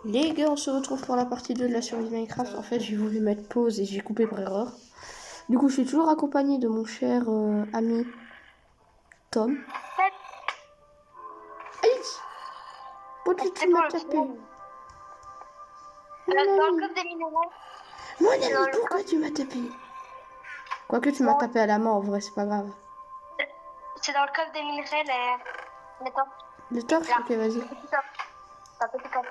Les gars, on se retrouve pour la partie 2 de la survie Minecraft. En fait, j'ai voulu mettre pause et j'ai coupé par erreur. Du coup, je suis toujours accompagné de mon cher ami Tom. Aïe! Pourquoi tu m'as tapé? Dans le coffre des minéraux. Mon ami, pourquoi tu m'as tapé? Quoique tu m'as tapé à la main, en vrai, c'est pas grave. C'est dans le coffre des minerais, les torches. Les torches? Ok, vas-y. Un petit coffre.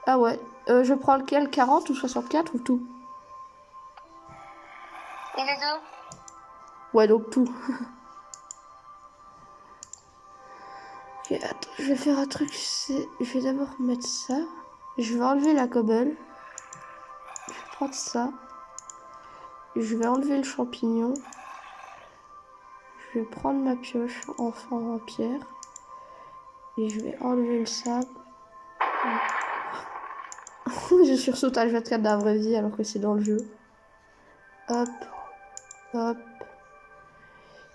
Ah ouais. Je prends lequel? 40 ou 64 ou tout? Et les deux? Ouais, donc tout. Ok, attends, je vais faire un truc. Je vais d'abord mettre ça. Je vais enlever la cobble. Je vais prendre ça. Je vais enlever le champignon. Je vais prendre ma pioche en pierre. Et je vais enlever le sable. Je sursaute à 24 dans la vraie vie alors que c'est dans le jeu. Hop. Hop.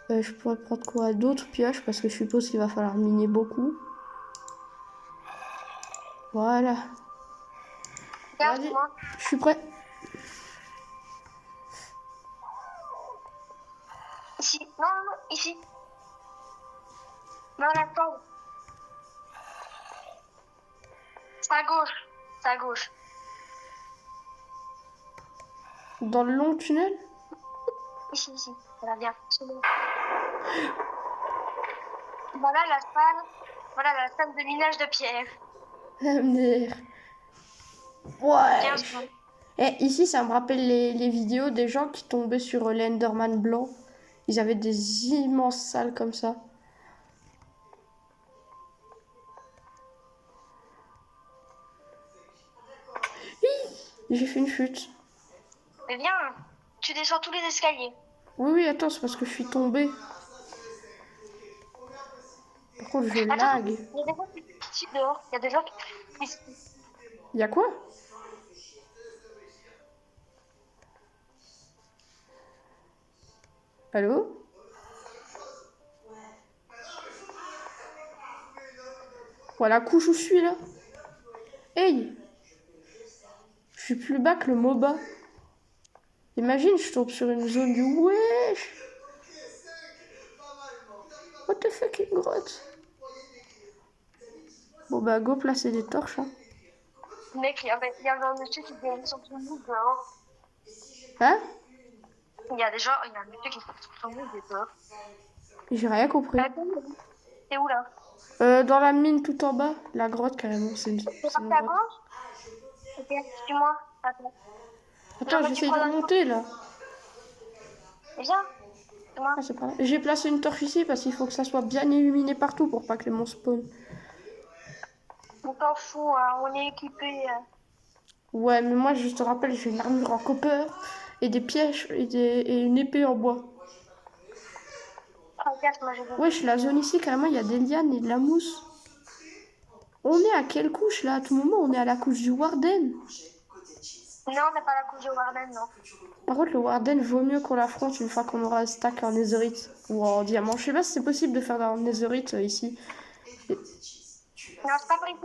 Je pourrais prendre quoi? D'autres pioches parce que je suppose qu'il va falloir miner beaucoup. Voilà. Vas-y, je suis prêt. Ici. Non, ici. Dans la tombe. C'est à gauche. C'est à gauche. Dans le long tunnel? Ici. Voilà, bien. Voilà la salle. Voilà la salle de minage de pierre. MDR. Ouais. Et ici, ça me rappelle les vidéos des gens qui tombaient sur l'Enderman blanc. Ils avaient des immenses salles comme ça. J'ai fait une chute. Mais viens, tu descends tous les escaliers. Oui, attends, c'est parce que je suis tombée. Par contre, je lag. Il y a des gens qui sont dehors. Il y a des gens qui... Il y a quoi? Allô? Voilà, couche où je suis là. Hey! Je suis plus bas que le MOBA. Imagine, je tombe sur une zone du wesh! What the fucking grotte? Bon bah, go placer des torches. Hein. Mec, il y avait un monsieur qui faisait sur tout le monde dehors. Hein? Il y a un monsieur qui fait sur tout le monde dehors. J'ai rien compris. C'est où là? Dans la mine tout en bas, la grotte carrément. C'est une C'est parti à grotte. gauche? Ok, suis-moi. Attends, j'essaye de remonter là. Viens. Ah, c'est pas là. J'ai placé une torche ici parce qu'il faut que ça soit bien illuminé partout pour pas que les monstres spawnent. On s'en fout, hein, on est équipé. Ouais, mais moi je te rappelle, j'ai une armure en copper et des pièges et une épée en bois. Wesh, la zone ici, carrément, il y a des lianes et de la mousse. On est à quelle couche là? À tout moment, on est à la couche du Warden. Non, on n'est pas à la couche du Warden, non. Par contre, le Warden vaut mieux qu'on l'affronte une fois qu'on aura un stack en netherite ou en diamant. Je sais pas si c'est possible de faire un netherite ici. Non, c'est pas pour ici,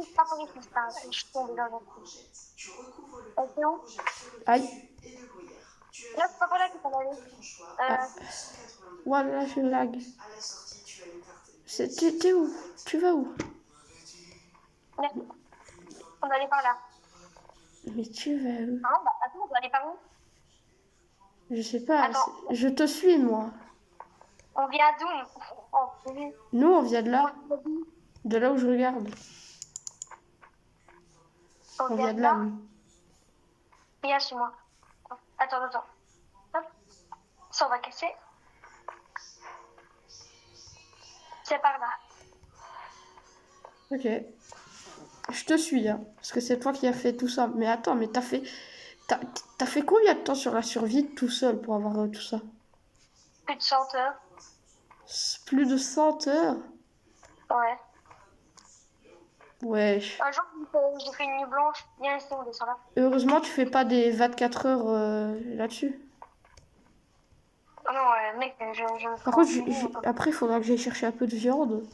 je suis tombée dans un trou. C'est où? Aïe. Là, c'est pas par là qu'il faut aller. Voilà, je lag. T'es où? Tu vas où? On va aller par là. Mais tu vas où? Non, bah attends, on va aller par où? Je sais pas, je te suis moi. On vient d'où? Nous, on vient de là. De là où je regarde. On vient de là. Viens chez moi. Attends. Hop. Ça, on va casser. C'est par là. Ok. Je te suis, hein. Parce que c'est toi qui as fait tout ça. Mais attends, mais t'as fait combien de temps sur la survie tout seul pour avoir tout ça? Plus de 100 heures. Plus de 100 heures? Ouais. Wesh. Un jour, j'ai fait une nuit blanche. Viens ici, on descend là. Heureusement, tu fais pas des 24 heures là-dessus. Oh non, mec, Par contre, après, il faudra que j'aille chercher un peu de viande.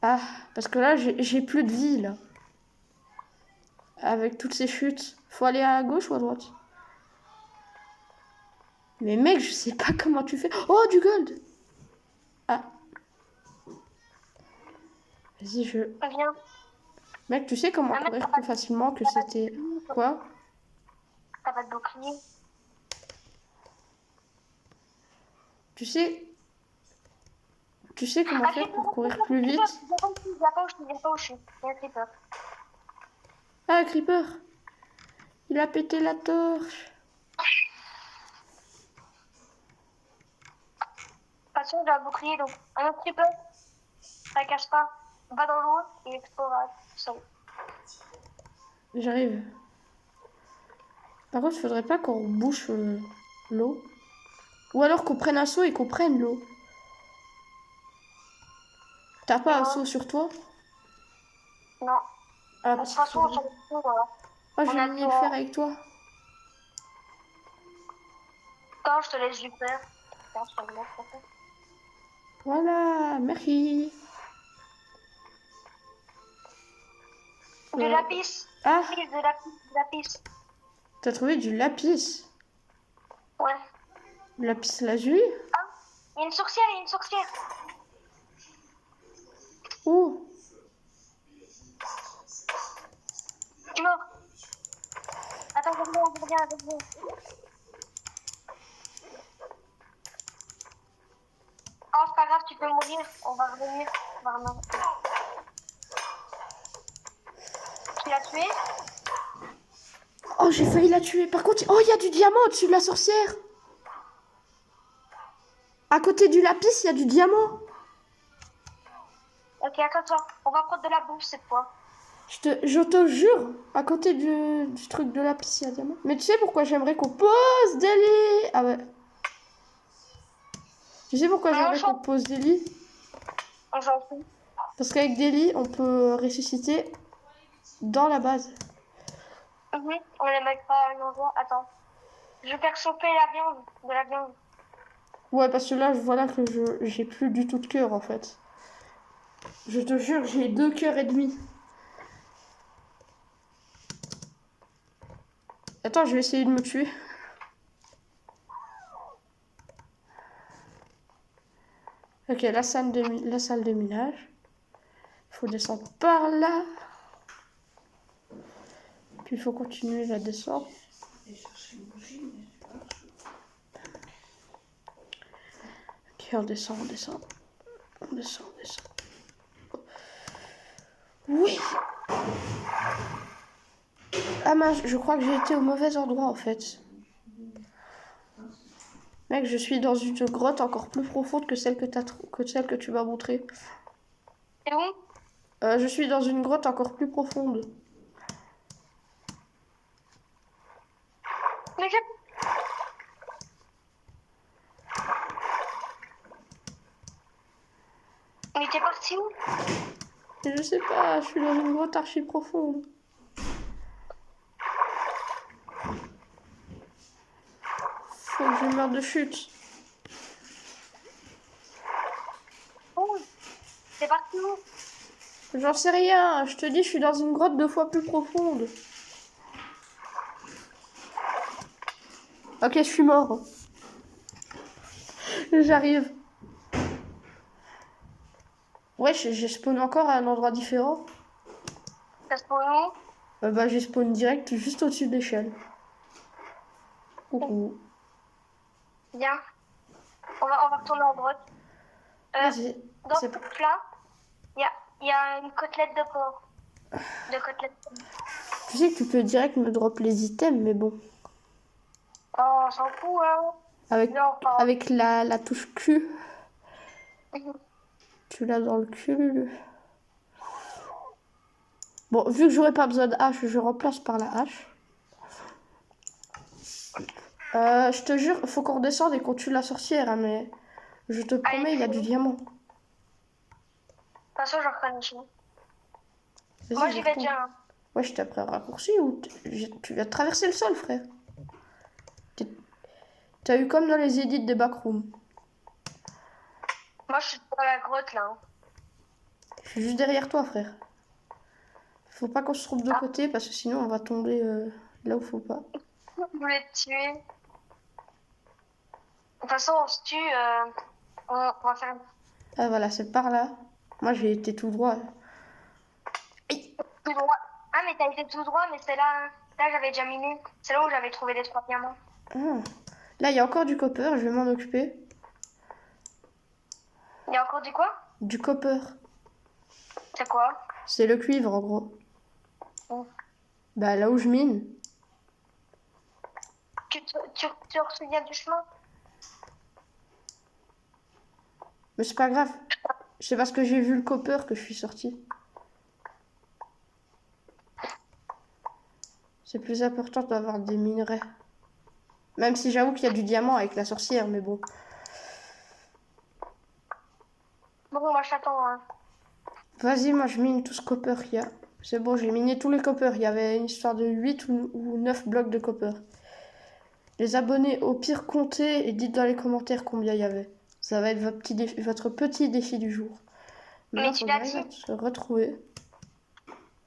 Ah, parce que là, j'ai plus de vie, là. Avec toutes ces chutes. Faut aller à gauche ou à droite? Mais mec, je sais pas comment tu fais. Oh, du gold! Ah. Vas-y, Viens. Mec, tu sais comment Ah, mais courir plus facilement que c'était... Quoi? t'as pas de bouclier. Tu sais... Tu sais comment Ah, faire pour courir plus vite? Viens pas où je suis, viens pas où je suis. Il y a un creeper. Ah, Creeper! Il a pété la torche! Attention, j'ai un bouclier, donc un autre creeper. Ça casse pas. Va dans l'eau et explore seul. J'arrive. Par contre, faudrait pas qu'on bouche l'eau. Ou alors qu'on prenne un seau et qu'on prenne l'eau. T'as pas un seau sur toi? Non. Ah, De toute parce façon, on que... s'en fout, voilà. Oh, je On vais a venir tout, le faire avec toi. Attends, je te laisse du faire. Attends, je te le laisse faire. Voilà, merci. Du lapis. Ah, De lapis. t'as trouvé du lapis. Ouais. Lapis lazuli? Ah, il y a une sorcière, il y a une sorcière. Oh, Tu meurs. Attends, reviens. Oh, c'est pas grave, tu peux mourir. On va revenir. Tu l'as tué? oh, j'ai failli la tuer. Par contre, oh, il y a du diamant au-dessus de la sorcière. À côté du lapis, il y a du diamant. Ok, attends. On va prendre de la bouffe cette fois. Je te jure, à côté du truc de lapis, il y a diamant. Mais tu sais pourquoi j'aimerais qu'on pose des lits? Ah ouais. Tu sais pourquoi j'aimerais qu'on pose des lits? On s'en fout. Parce qu'avec des lits, on peut ressusciter dans la base. On les mettra à un endroit. Attends. Je vais faire chauffer la viande. De la viande. Ouais, parce que là, voilà que j'ai plus du tout de cœur, en fait. Je te jure, j'ai 2 cœurs et demi. Attends, je vais essayer de me tuer. Ok, la salle de minage. Il faut descendre par là. Puis il faut continuer la descente. Ok, on descend. Oui! Ah mince, je crois que j'ai été au mauvais endroit en fait. Mec, je suis dans une grotte encore plus profonde que celle que tu m'as montrée. C'est où? Je suis dans une grotte encore plus profonde. Mais t'es parti où? Et je sais pas, je suis dans une grotte archi profonde. Faut que je meure de chute. Oh, t'es parti où? J'en sais rien, je te dis, je suis dans une grotte 2 fois plus profonde. Ok, je suis mort. J'arrive. Ouais, j'ai spawn encore à un endroit différent. T'as spawn où? Bah, j'ai spawn direct juste au-dessus de l'échelle. Coucou. Viens. On va retourner en grotte. Vas-y. Dans ce truc-là, il y a une côtelette de porc. Tu sais que tu peux direct me drop les items, mais bon. Oh, on s'en fout, hein. Avec la touche Q. Tu l'as dans le cul. Bon, vu que j'aurais pas besoin de hache, je remplace par la hache. Je te jure, faut qu'on redescende et qu'on tue la sorcière, hein, mais je te promets, il y a du diamant. De toute façon, je reconnais chez nous. Vas-y, Moi, j'y vais déjà. Ouais, je t'ai pris un raccourci ou tu viens de traverser le sol, frère. T'as eu comme dans les edits des backrooms. Moi, je suis dans la grotte, là. Je suis juste derrière toi, frère. Faut pas qu'on se trompe de côté parce que sinon on va tomber là où faut pas. Je voulais te tuer. De toute façon, on se tue. On va faire. Ah voilà, c'est par là. Moi j'ai été tout droit. Tout droit. Ah, mais t'as été tout droit, mais c'est là. Là, j'avais déjà miné. C'est là où j'avais trouvé les 3 diamants. Ah. Là, il y a encore du copper, je vais m'en occuper. Il y a encore du quoi? Du copper. C'est quoi? C'est le cuivre en gros. Oh. Bah là où je mine. Tu te souviens du chemin? Mais c'est pas grave. C'est parce que j'ai vu le copper que je suis sortie. C'est plus important d'avoir des minerais. Même si j'avoue qu'il y a du diamant avec la sorcière, mais bon. Bon, moi, je t'attends. Hein. Vas-y, moi je mine tout ce copper qu'il y a. C'est bon, j'ai miné tous les copper. Il y avait une histoire de 8 ou 9 blocs de copper. Les abonnés, au pire, comptez et dites dans les commentaires combien il y avait. Ça va être votre petit défi du jour. Maintenant, Mais tu faut que l'as j'arrive à dit. se retrouver.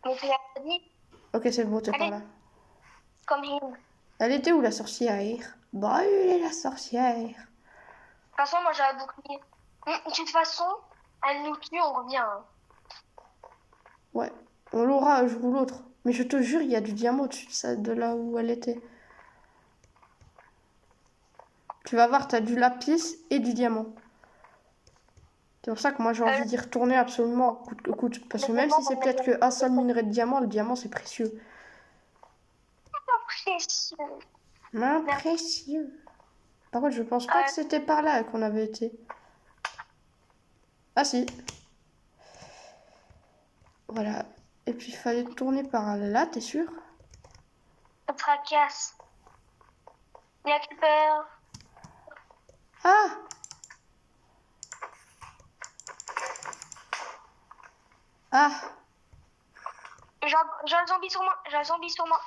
Mais tu l'as dit. Ok, c'est bon, t'es par Allez. là. Comme him. De Elle était où la sorcière? Brûlez la sorcière. toute façon, moi, j'ai un bouclier. De toute façon, elle nous tue, on revient. Hein. Ouais, on l'aura un jour ou l'autre. Mais je te jure, il y a du diamant au-dessus de ça, de là où elle était. Tu vas voir, t'as du lapis et du diamant. C'est pour ça que moi j'ai envie d'y retourner absolument coûte que coûte. Parce que même si c'est peut-être qu'un seul minerai de diamant, le diamant c'est précieux. Précieux. Précieux. Par contre, je pense pas que c'était par là qu'on avait été. Ah si. Voilà. Et puis il fallait tourner par là, t'es sûr? On tracasse. Il a plus peur. Ah! Ah! J'ai un zombie sur moi. J'ai un zombie sur moi.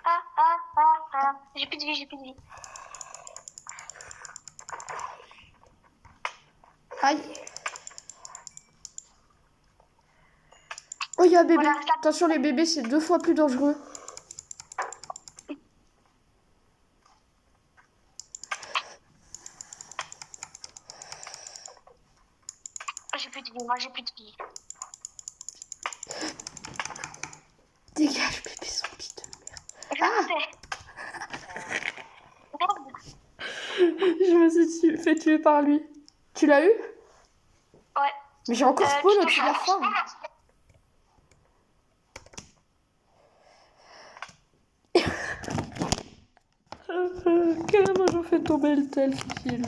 Ah. J'ai plus de vie, j'ai plus de vie. Aïe! Oh, il y a un bébé. Voilà, ça- Attention, les bébés, c'est 2 fois plus dangereux. J'ai plus de vie, moi j'ai plus de vie. Dégage, bébé zombie de merde. Merde. Je me suis fait tuer par lui. Tu l'as eu? Ouais. Mais j'ai encore spawn au-dessus de la fin. Carrément, j'en fais tomber le tel kill.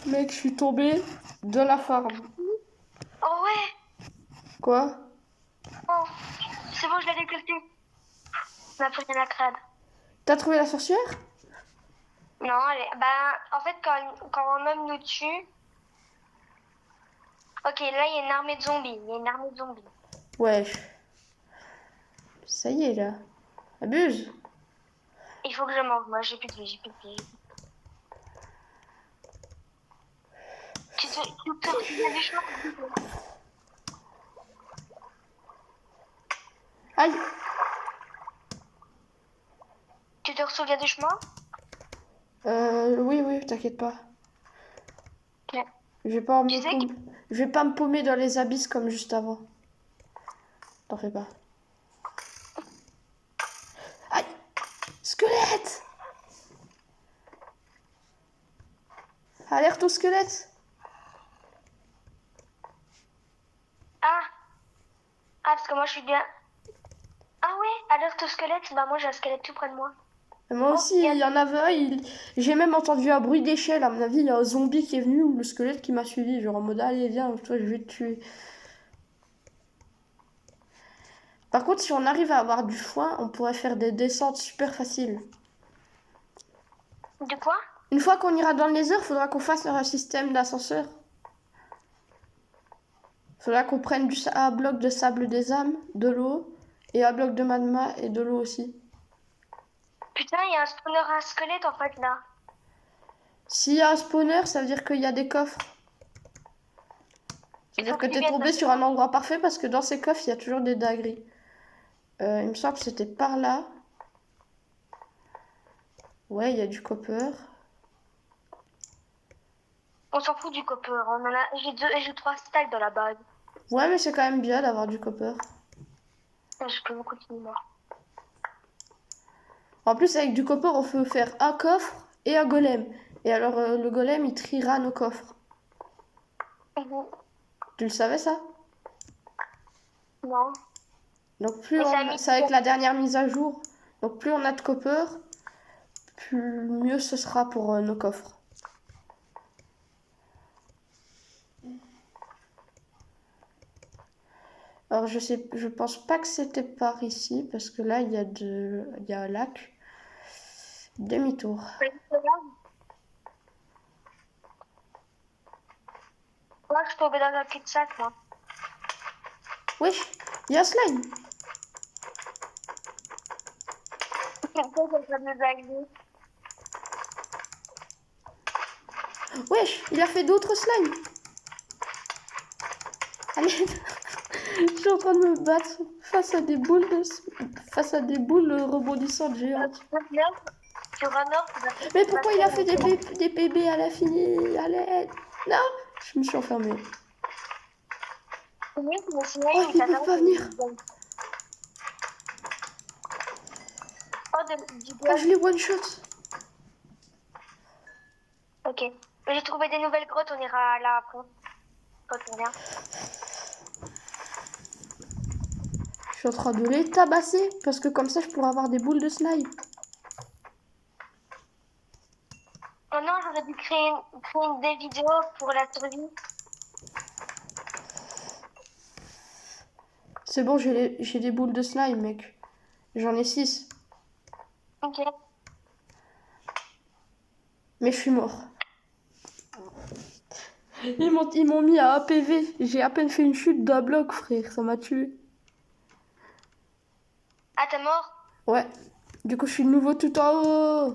Mec, je suis tombée de la farm. Oh ouais. Quoi? Oh. C'est bon, je l'ai déclenché. On a pris rien à crade. T'as trouvé la sorcière? Non, en fait, quand un homme nous tue. Ok, là, il y a une armée de zombies. Ouais. Ça y est, là. Abuse. Il faut que je mange. Moi, j'ai plus de vie, Tu te souviens du chemin? Aïe. Tu te souviens du chemin? Oui, t'inquiète pas. Ok. Je vais pas Tu sais que- Je vais pas me paumer dans les abysses comme juste avant. T'en fais pas. Aïe. Squelette. Alerte au squelette. Ah, parce que moi, je suis bien... Ah ouais, alerte au squelette. Bah moi, j'ai un squelette tout près de moi. Moi aussi, il y en avait un. J'ai même entendu un bruit d'échelle. À mon avis, il y a un zombie qui est venu ou le squelette qui m'a suivi. Genre en mode, allez, viens, toi, je vais te tuer. Par contre, si on arrive à avoir du foin, on pourrait faire des descentes super faciles. De quoi? Une fois qu'on ira dans le Nether, faudra qu'on fasse un système d'ascenseur. Faudra qu'on prenne un bloc de sable des âmes, de l'eau, et un bloc de magma et de l'eau aussi. Putain, il y a un spawner à squelette en fait là. S'il y a un spawner, ça veut dire qu'il y a des coffres. C'est-à-dire que t'es tombé sur un endroit parfait parce que dans ces coffres, il y a toujours des dingueries. Il me semble que c'était par là. Ouais, il y a du copper. On s'en fout du copper. J'ai 3 stacks dans la bague. Ouais, mais c'est quand même bien d'avoir du copper. Je peux continuer. En plus, avec du copper, on peut faire un coffre et un golem. Et alors, le golem, il triera nos coffres. Tu le savais, ça? Non. Donc, Mais c'est avec la dernière mise à jour. Donc, plus on a de copper, plus mieux ce sera pour nos coffres. Alors, je pense pas que c'était par ici, parce que là, il y a un lac. Demi-tour. Moi, je suis tombée dans un cul-de-sac, moi. Wesh, il y a un slime. Wesh, il a fait d'autres slimes. Allez, je suis en train de me battre face à des boules rebondissantes géantes. Mais pourquoi il a fait des PB à l'infini? À l'aide. Non, je me suis enfermée. Oui, mais sinon, Oh, il peut pas venir. Ah, je l'ai one shot. Ok. J'ai trouvé des nouvelles grottes, on ira là après. Quand on vient. Je suis en train de les tabasser parce que comme ça je pourrais avoir des boules de slime. Oh non, j'aurais dû créer des vidéos pour la survie. C'est bon, j'ai des boules de slime, mec. J'en ai 6. Ok. Mais je suis mort. Ils m'ont mis à 1 PV. J'ai à peine fait une chute d'un bloc, frère. Ça m'a tué. Ah, t'es mort? Ouais. Du coup, je suis de nouveau tout en haut.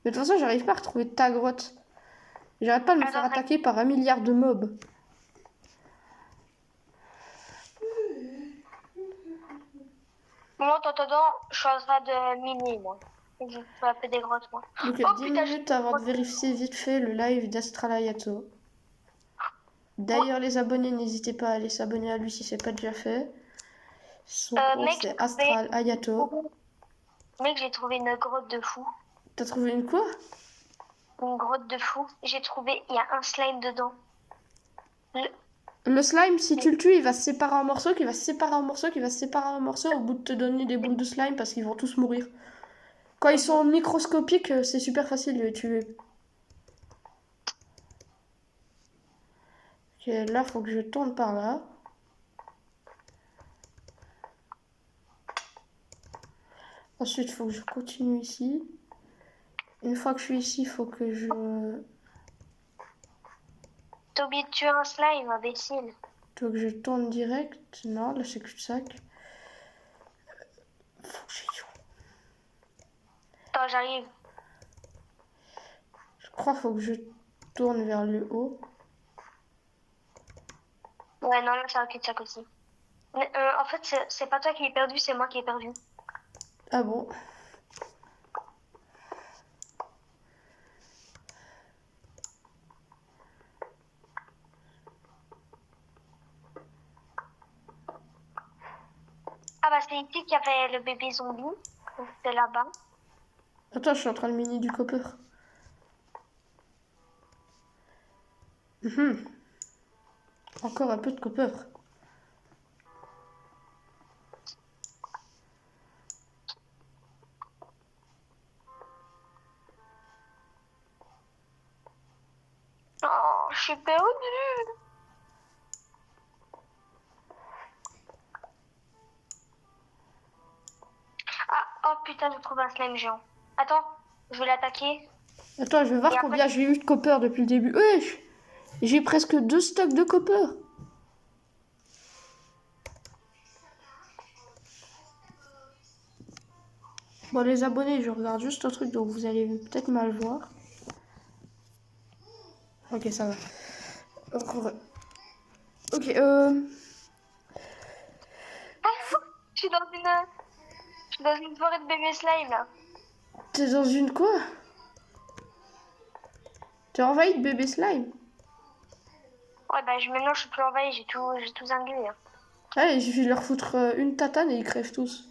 Mais de toute façon, j'arrive pas à retrouver ta grotte. J'arrête pas de me faire attaquer par 1 milliard de mobs. Moi, en t'entendant, je suis en train de miner, moi. Je peux appeler des grottes, moi. Donc, 10 minutes avant de vérifier vite fait le live d'Astral Ayato. D'ailleurs, les abonnés, n'hésitez pas à aller s'abonner à lui si c'est pas déjà fait. Son compte, c'est Astral Ayato. Mec, j'ai trouvé une grotte de fou. T'as trouvé une quoi? Une grotte de fou. J'ai trouvé, il y a un slime dedans. Le slime, si tu le tues, il va se séparer en morceaux, qui va se séparer en morceaux, qui va se séparer en morceaux au bout de te donner des boules de slime parce qu'ils vont tous mourir. Quand ils sont microscopiques, c'est super facile de les tuer. Ok, là, faut que je tourne par là. Ensuite, faut que je continue ici. Une fois que je suis ici, faut que je... T'as oublié de tuer un slime, imbécile. Faut que je tourne direct. Non, là, c'est cul-de-sac. Faut que j'y joue. Attends, j'arrive. Je crois qu'il faut que je tourne vers le haut. Ouais, non, là, c'est un cul-de-sac aussi. Mais, en fait, c'est pas toi qui es perdu, c'est moi qui ai perdu. Ah bon? Ah bah, c'est ici qu'il y avait le bébé zombie. C'était là-bas. Attends, je suis en train de miner du copper. Encore un peu de copper. Oh, je suis perdue. Ah, oh putain, j'ai trouvé un slime géant. Attends, je vais l'attaquer. Attends, je vais voir combien j'ai eu de copper depuis le début. Wesh! J'ai presque 2 stocks de copper. Bon, les abonnés, je regarde juste un truc, donc vous allez peut-être mal voir. Ok, ça va. Ok, Je suis dans une soirée de bébé slime là. t'es dans une quoi? T'es envahi de bébé slime? Ouais, bah maintenant je suis plus envahie, j'ai tout zingué. Hein. Ouais, il suffit de leur foutre une tatane et ils crèvent tous.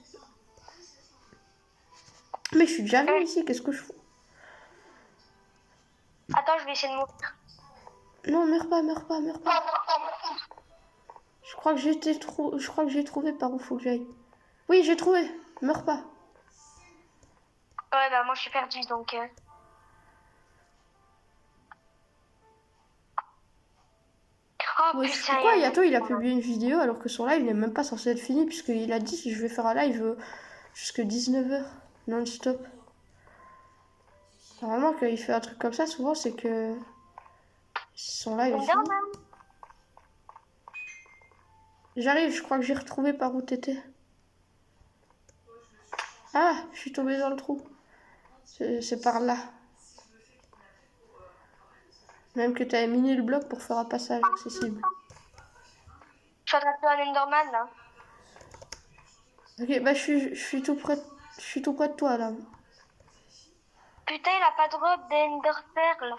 Mais je suis déjà venu ici, qu'est-ce que je fous? Attends, je vais essayer de mourir. Non, meurs pas, meurs pas, meurs pas. Je crois que j'ai trouvé par où faut que j'aille. Oui, j'ai trouvé. Meurs pas. Ouais, bah moi je suis perdue donc. Oh Ouais, putain, pourquoi Yato il a publié une vidéo alors que son live n'est même pas censé être fini puisqu'il a dit je vais faire un live jusque 19h non-stop. Normalement quand il fait un truc comme ça souvent c'est que son live est fini. J'arrive, je crois que j'ai retrouvé par où t'étais. Ah, je suis tombée dans le trou. C'est par là. Même que t'avais miné le bloc pour faire un passage accessible. Je suis en train de faire un Enderman là. Ok, bah je suis tout près de toi là. Putain, il a pas drop d'Ender Pearl.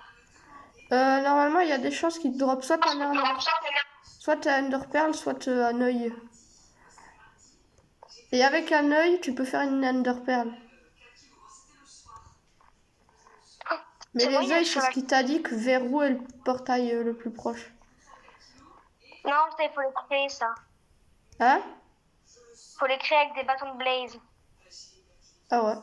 Normalement il y a des chances qu'il te drop soit un Ender Pearl, soit un œil. Et avec un œil, tu peux faire une Ender Pearl. Mais C'est bon, les œils, c'est ce qui t'indique vers où est le portail le plus proche. Non, il faut les créer ça. Hein? Faut les créer avec des bâtons de blaze. Ah ouais.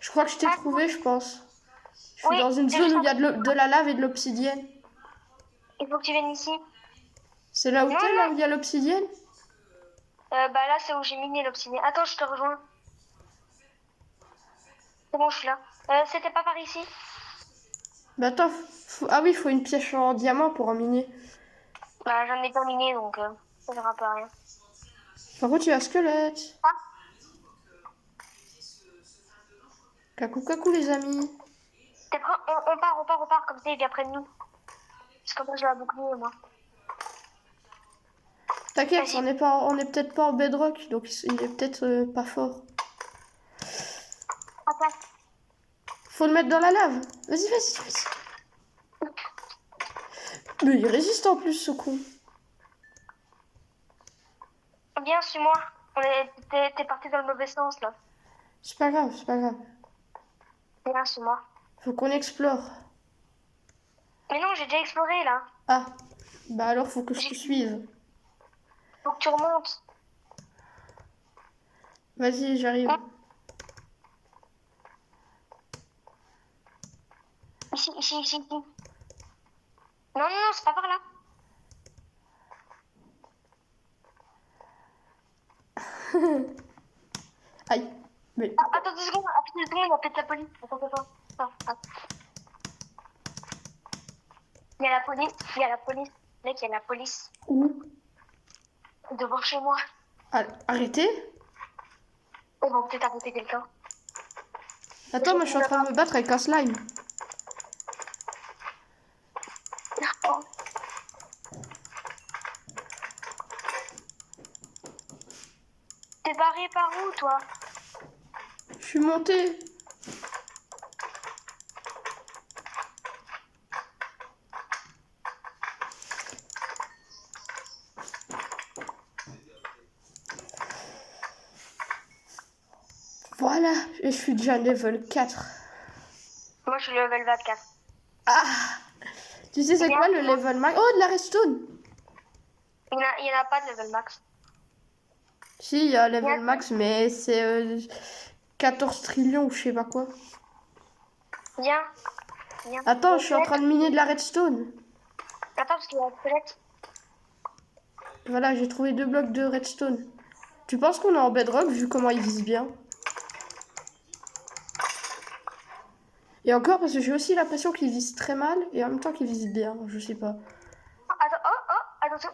Je crois que je t'ai trouvé, je pense. Je suis dans une zone où il y a de la lave et de l'obsidienne. Il faut que tu viennes ici. C'est là où t'es, là où il y a l'obsidienne? Bah là, c'est où j'ai miné l'obsidienne. Attends, je te rejoins. C'est bon, je suis là. C'était pas par ici? Bah attends, ah oui, il faut une pièce en diamant pour en miner. Bah j'en ai pas miné donc ça sert un peu à rien. Par contre, il y a un squelette. Ah. Coucou les amis. T'es prêt? On part, comme ça il vient près de nous. Parce que moi j'ai la bouclier moi. T'inquiète, on est peut-être pas en bedrock, donc il est peut-être pas fort. Attends. Faut le mettre dans la lave. Vas-y. Mais il résiste en plus, ce con. Viens, suis-moi. T'es parti dans le mauvais sens là. C'est pas grave. Viens, suis-moi. Faut qu'on explore. Mais non, j'ai déjà exploré là. Ah, bah alors faut que je te suive. Faut que tu remontes. Vas-y, j'arrive. Ici. Non, c'est pas par là. Aïe. Mais... Attends 2 secondes, il y a peut-être la police. Attends. Il y a la police. Mec, il y a la police. Où? Devant chez moi. Arrêtez. Ils vont peut-être arrêter quelqu'un. Attends, moi je suis en train de me battre avec un slime. T'es barré par où, toi? Je suis montée. Voilà, et je suis déjà level 4. Moi, je suis level 24. Ah! Tu sais c'est quoi le level max? Oh, de la redstone! Il n'y en a pas de level max. Si, il y a un level max, mais c'est 14 trillions ou je sais pas quoi. Viens. Attends, je suis en train de miner de la redstone. Attends, parce qu'il y a un squelette. Voilà, j'ai trouvé 2 blocs de redstone. Tu penses qu'on est en bedrock vu comment ils visent bien? Et encore, parce que j'ai aussi l'impression qu'ils visent très mal et en même temps qu'ils visent bien, je sais pas. Attention.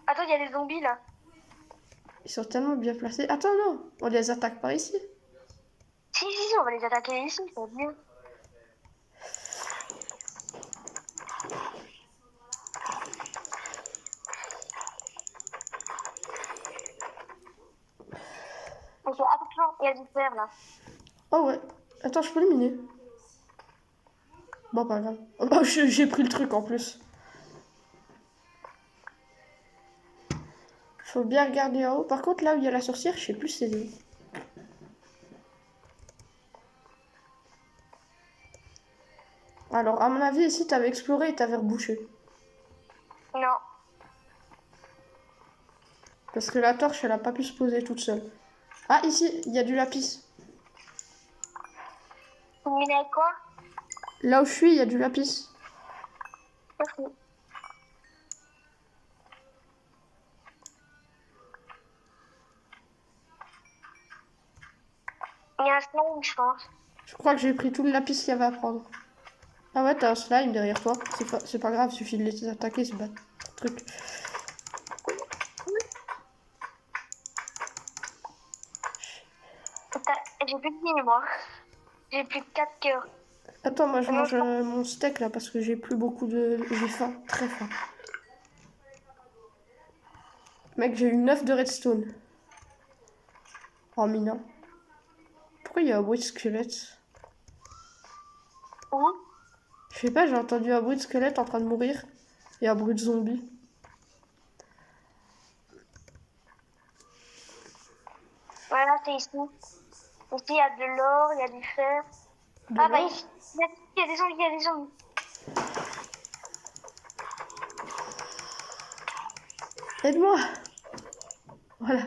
Attends, il y a des zombies là. Ils sont tellement bien placés. Attends, non, on les attaque par ici. Si, on va les attaquer ici, c'est bien. Il y a du fer là. Oh ouais. Attends, je peux le miner. Bon, pas grave. Oh, bah, j'ai pris le truc en plus. Faut bien regarder en haut. Par contre, là où il y a la sorcière, je sais plus c'est où. Alors, à mon avis, ici, t'avais exploré et t'avais rebouché. Non. Parce que la torche, elle a pas pu se poser toute seule. Ah, ici, il y a du lapis. Vous minez avec quoi? Là où je suis, il y a du lapis. Ok. Il y a un slime, je pense. Je crois que j'ai pris tout le lapis qu'il y avait à prendre. Ah ouais, t'as un slime derrière toi. C'est pas grave, il suffit de les attaquer, c'est pas truc. J'ai plus de mine, moi. J'ai plus que 4 cœurs. Attends, moi je Non, mange mon steak là parce que j'ai plus beaucoup de... J'ai faim, très faim. Mec, j'ai eu 9 de redstone. En minant. Pourquoi il y a un bruit de squelette? Où? Je sais pas, j'ai entendu un bruit de squelette en train de mourir. Et un bruit de zombie. Voilà, c'est ici. Ici, il y a de l'or, il y a du fer. De Ah bah l'or. ici, il y a des zombies, il y a des zombies. Aide-moi. Voilà.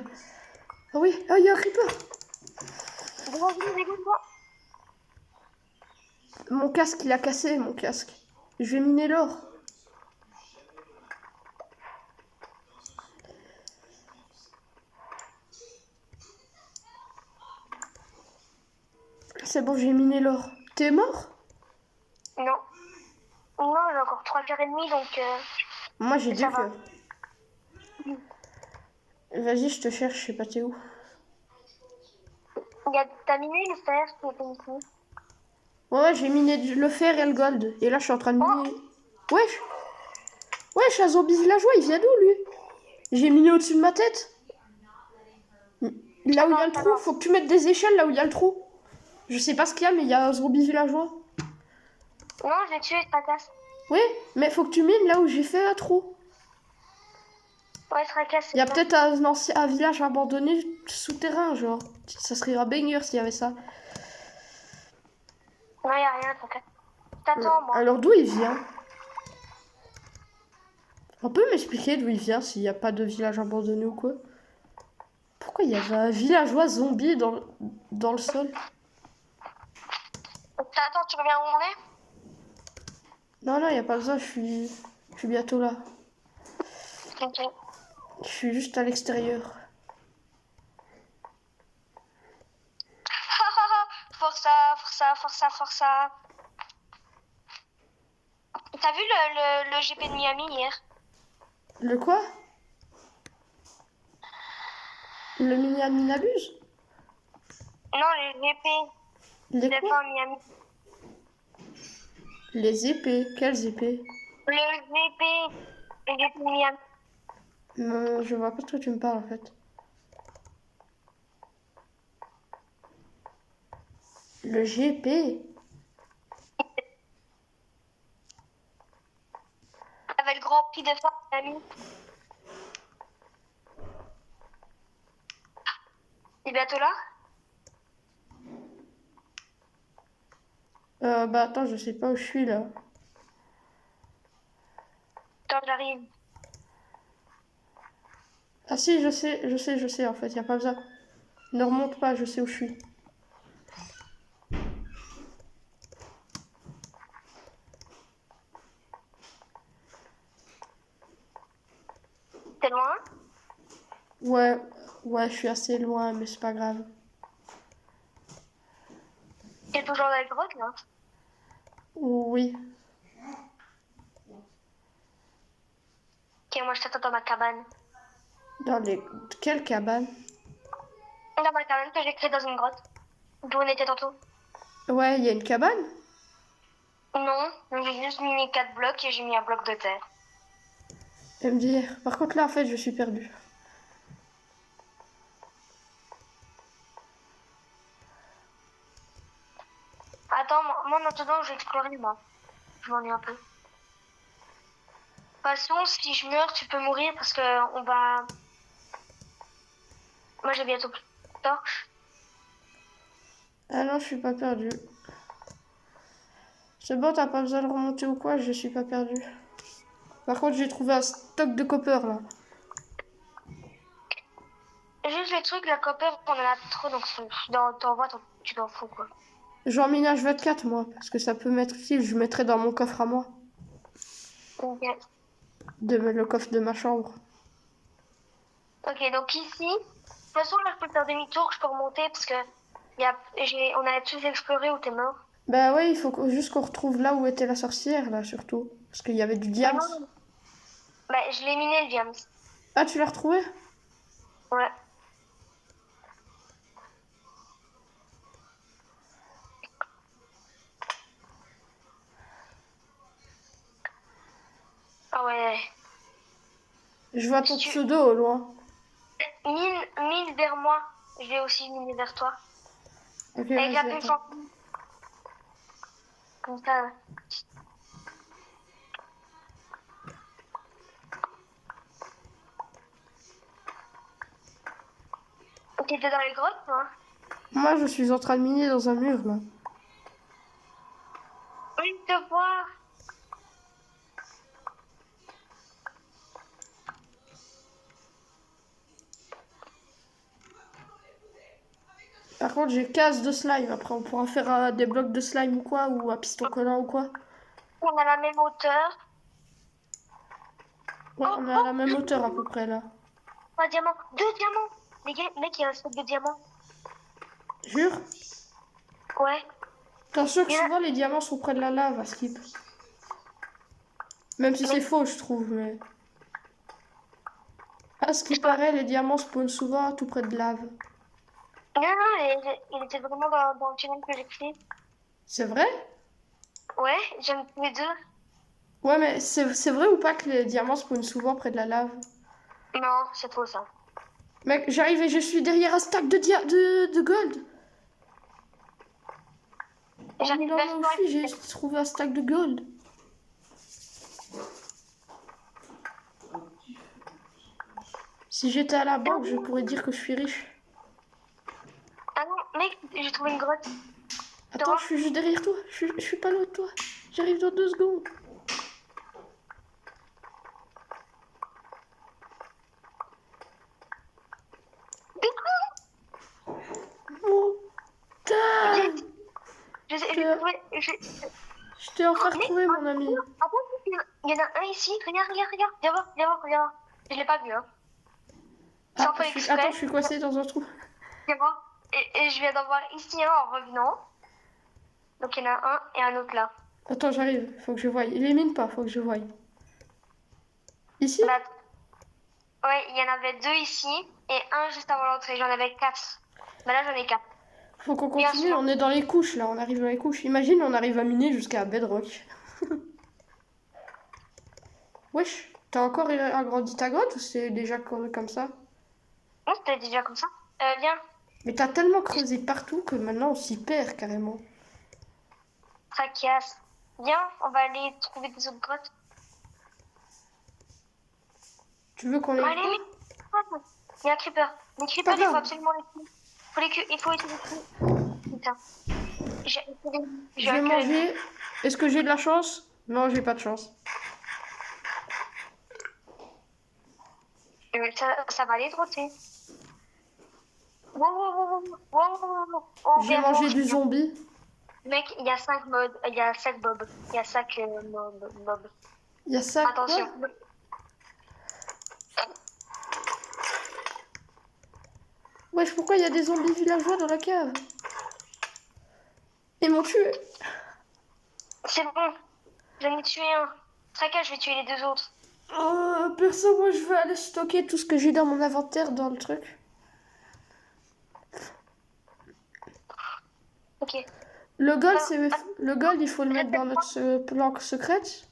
Ah oui, ah il y a un creeper. Dégage-moi. Mon casque, il a cassé, mon casque. Je vais miner l'or. C'est bon, j'ai miné l'or. T'es mort? Non. Non, j'ai encore 3 cœurs et demi, donc Moi, j'ai 2 ça va. cœurs. Vas-y, je te cherche, je sais pas t'es où. T'as miné le fer qui était ici. Ouais, j'ai miné le fer et le gold. Et là, je suis en train de miner... Oh, Wesh. Wesh, un zombie villageois, il vient d'où, lui? J'ai miné au-dessus de ma tête. Là où il y a le trou, faut que tu mettes des échelles là où il y a le trou. Je sais pas ce qu'il y a, mais il y a un zombie villageois. non, je l'ai tué, fracasse. Oui, mais faut que tu mines là où j'ai fait un trou. Ouais, fracasse. Il y a peut-être un village abandonné souterrain, genre. Ça serait un banger s'il y avait ça. Non, y a rien, fracasse. T'attends, moi. Alors d'où il vient? On peut m'expliquer d'où il vient s'il n'y a pas de village abandonné ou quoi? Pourquoi il y avait un villageois zombie dans le sol? T'attends, tu reviens où on est? Non, non, il n'y a pas besoin, je suis bientôt là. Ok. Je suis juste à l'extérieur. Força, força, força, força. T'as vu le GP de Miami hier? Le quoi? Le mini-abuse? Non, les GP Les de quoi? fin Miami. Les épées. Quelles épées? Le GP de Miami. Je vois pas de quoi tu me parles en fait. Le GP? Avec le Grand Prix de fin Miami. T'es bientôt là? Bah attends, je sais pas où je suis là. Attends, j'arrive. Ah si, je sais en fait, y a pas besoin. Ne remonte pas, je sais où je suis. T'es loin? Ouais, ouais, je suis assez loin, mais c'est pas grave. T'es toujours dans la grotte là? Oui. Ok, moi je t'attends dans ma cabane. Dans les... Quelle cabane? Dans ma cabane que j'ai créée dans une grotte. D'où on était tantôt. Ouais, il y a une cabane? Non, j'ai juste mis 4 blocs et j'ai mis un bloc de terre. MDR. Par contre là en fait je suis perdue. attends, moi maintenant je vais explorer, moi. Je m'ennuie un peu. De toute façon, si je meurs, tu peux mourir parce que on va... Moi j'ai bientôt plus de torches. Ah non, je suis pas perdue. C'est bon, t'as pas besoin de remonter ou quoi, je suis pas perdue. Par contre, j'ai trouvé un stock de copper là. Juste le truc, la copper, on en a trop, donc t'en vois, tu t'en fous, quoi. J'en minage 24 moi, parce que ça peut m'être utile, je mettrai dans mon coffre à moi. Ok, Le coffre de ma chambre. ok, donc ici, de toute façon, là, je peux faire demi-tour, je peux remonter parce que on a tous exploré où t'es mort. Bah ouais, il faut juste qu'on retrouve là où était la sorcière là, surtout. Parce qu'il y avait du Mais diams. non, bah, je l'ai miné, le diams. Ah, tu l'as retrouvé? Ouais. Ah ouais. Je vois ton Si tu pseudo au loin. mine vers moi, je vais aussi miner vers toi. Ok, Avec la vas-y, pile attends. fantôme. Comme ça. T'étais dans les grottes, toi? Moi, je suis en train de miner dans un mur là. Oui, je te vois. Par contre, j'ai 15 de slime. Après, on pourra faire des blocs de slime ou quoi, ou un piston collant ou quoi. On a la même hauteur. Ouais, Oh, on est à la même hauteur à peu oh, près là. un diamant. 2 diamants. Les gars, mec, il y a un stock de diamants. Jure? Ouais. Attention que Il y en a... souvent les diamants sont près de la lave à Skip. Même si c'est Mais... faux, je trouve, mais. À ce qui je peux- paraît, les diamants spawnent souvent tout près de lave. Non, non, il était vraiment dans le tunnel que j'ai fait. C'est vrai? Ouais, j'aime tous les deux. Ouais, mais c'est vrai ou pas que les diamants spawnent souvent près de la lave? Non, c'est faux ça. Mec, j'arrive et je suis derrière un stack de gold. En J'arrive minant vers là où je toi. suis, j'ai trouvé un stack de gold. Si j'étais à la banque, je pourrais dire que je suis riche. Ah non, mec, j'ai trouvé une grotte. Tu Attends, vois? je suis juste derrière toi. Je suis pas loin de toi. J'arrive dans 2 secondes. Mon Viens, dingue! j'ai Je trouvé. je t'ai enfin Mais retrouvé, mon ami. attends, il y en a un ici. Regarde, regarde, regarde. Viens voir, regarde. Je l'ai pas vu, hein. Sans faire Attends, exprès. je suis coincé dans un trou. Viens voir. Et je viens d'en voir ici un en revenant. Donc il y en a un et un autre là. Attends, j'arrive. Faut que je voie. Il élimine pas, faut que je voie. Ici? Bah, ouais, il y en avait 2 ici et un juste avant l'entrée. J'en avais 4. Bah là, j'en ai 4. Faut qu'on Bien continue, sûr. on est dans les couches là, on arrive dans les couches. Imagine, on arrive à miner jusqu'à Bedrock. Wesh, t'as encore agrandi ta grotte ou c'est déjà comme ça? Non, c'était déjà comme ça. Viens, Mais t'as tellement creusé partout que maintenant on s'y perd carrément. tracasse. Viens, on va aller trouver des autres grottes. Tu veux qu'on les... Allez, mais... Il y a un creeper. Les creepers, Pas il faut grave. absolument les tuer. Il faut essayer de les tuer. Putain. J'ai Je vais un curé. manger. Est-ce que j'ai de la chance? Non, j'ai pas de chance. Ça va aller droiter. Wow, wow, wow, wow, wow, wow, wow. Oh, J'ai viens mangé voir. du zombie. Mec, il y a 5 modes. Il y a 7 bobs. Il y a 5 mobs. Il y a ça Attention. quoi? Wesh, pourquoi il y a des zombies villageois dans la cave? Ils m'ont tué. C'est bon. J'en ai tué un. Tracasse, je vais tuer les 2 autres. Perso, moi je veux aller stocker tout ce que j'ai dans mon inventaire dans le truc. Ok. Le gold, Ah, le gold, il faut le mettre dans notre planque secrète.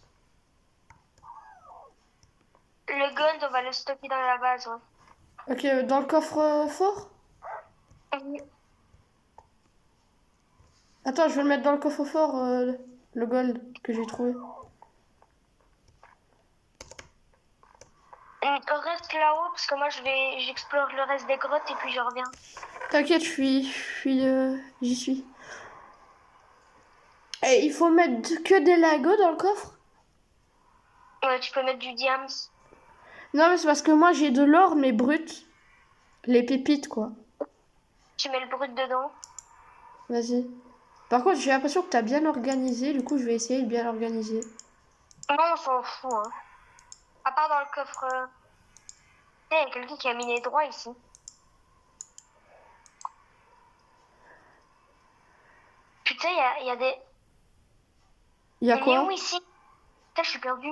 le gold, on va le stocker dans la base. Ouais. Ok, dans le coffre fort. Attends, je vais le mettre dans le coffre-fort, le gold que j'ai trouvé. Reste là-haut parce que moi j'explore le reste des grottes et puis je reviens. T'inquiète, j'y suis. Et il faut mettre que des Legos dans le coffre? Ouais, tu peux mettre du diams. Non, mais c'est parce que moi j'ai de l'or, mais brut. Les pépites, quoi. Tu mets le brut dedans. Vas-y. Par contre, j'ai l'impression que t'as bien organisé. Du coup, je vais essayer de bien l'organiser. Non, on s'en fout. Hein. À part dans le coffre. Il y a quelqu'un qui a miné droit ici. Putain, il y a des. Il y a Elle est quoi? où ici? Putain, je suis perdue.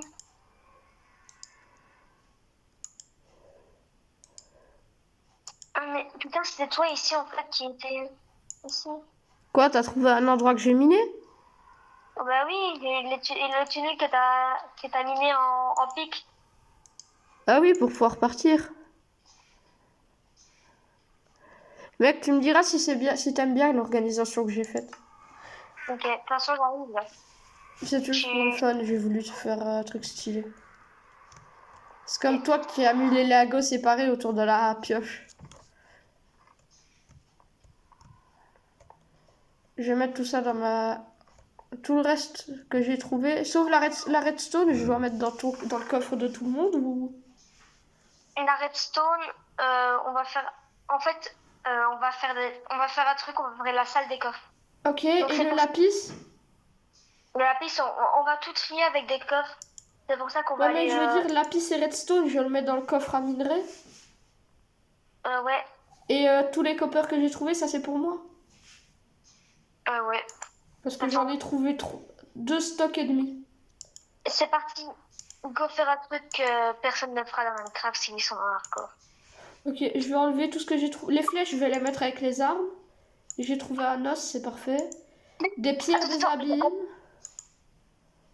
Ah, mais putain, c'était toi ici en fait qui était ici. Quoi, t'as trouvé un endroit que j'ai miné? Oh, bah oui, le tunnel que t'as miné en pic. Ah oui, pour pouvoir partir. Mec, tu me diras si c'est bien, si t'aimes bien l'organisation que j'ai faite. Ok, de toute façon, j'arrive là. C'est juste pour le fun, j'ai voulu te faire un truc stylé. C'est comme toi qui as mis les Legos séparés autour de la pioche. Je vais mettre tout ça dans ma... Tout le reste que j'ai trouvé, sauf la redstone, je dois mettre dans le coffre de tout le monde ou... Et la redstone, on va faire. En fait, on va faire un truc, on va faire la salle des coffres. Ok, Donc et c'est le pour lapis? le lapis, on va tout trier avec des coffres. C'est pour ça qu'on va Ouais, mais aller. je veux dire, lapis et redstone, je le mets dans le coffre à minerai. Ouais, Et tous les coppers que j'ai trouvés, ça c'est pour moi. ouais. Parce que j'en Attends, ai trouvé 2 stocks et demi. c'est parti. Go faire un truc que personne ne fera dans Minecraft s'ils sont en hardcore. Ok, je vais enlever tout ce que j'ai trouvé. Les flèches, je vais les mettre avec les armes. J'ai trouvé un os, c'est parfait. Des pierres, des abîmes.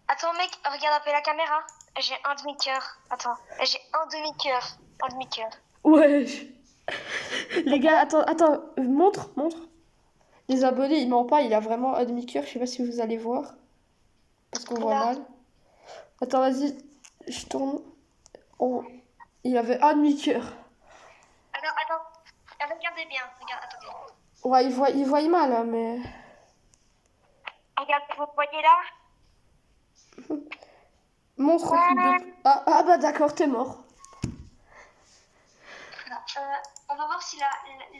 Attends, mec, regarde un peu la caméra. J'ai un demi-cœur. Attends, j'ai un demi-cœur. Un demi-cœur. Ouais. Les gars, attends, montre. Les abonnés, il ment pas, il a vraiment un demi-cœur, je sais pas si vous allez voir. Parce qu'on voit Là. mal. Attends, vas-y, je tourne. Oh, il avait un demi-cœur. Attends. Regardez bien. Attendez. Ouais, il voit mal, hein, mais... Regarde, vous voyez là? Montre de... Ah bah d'accord, t'es mort. On va voir si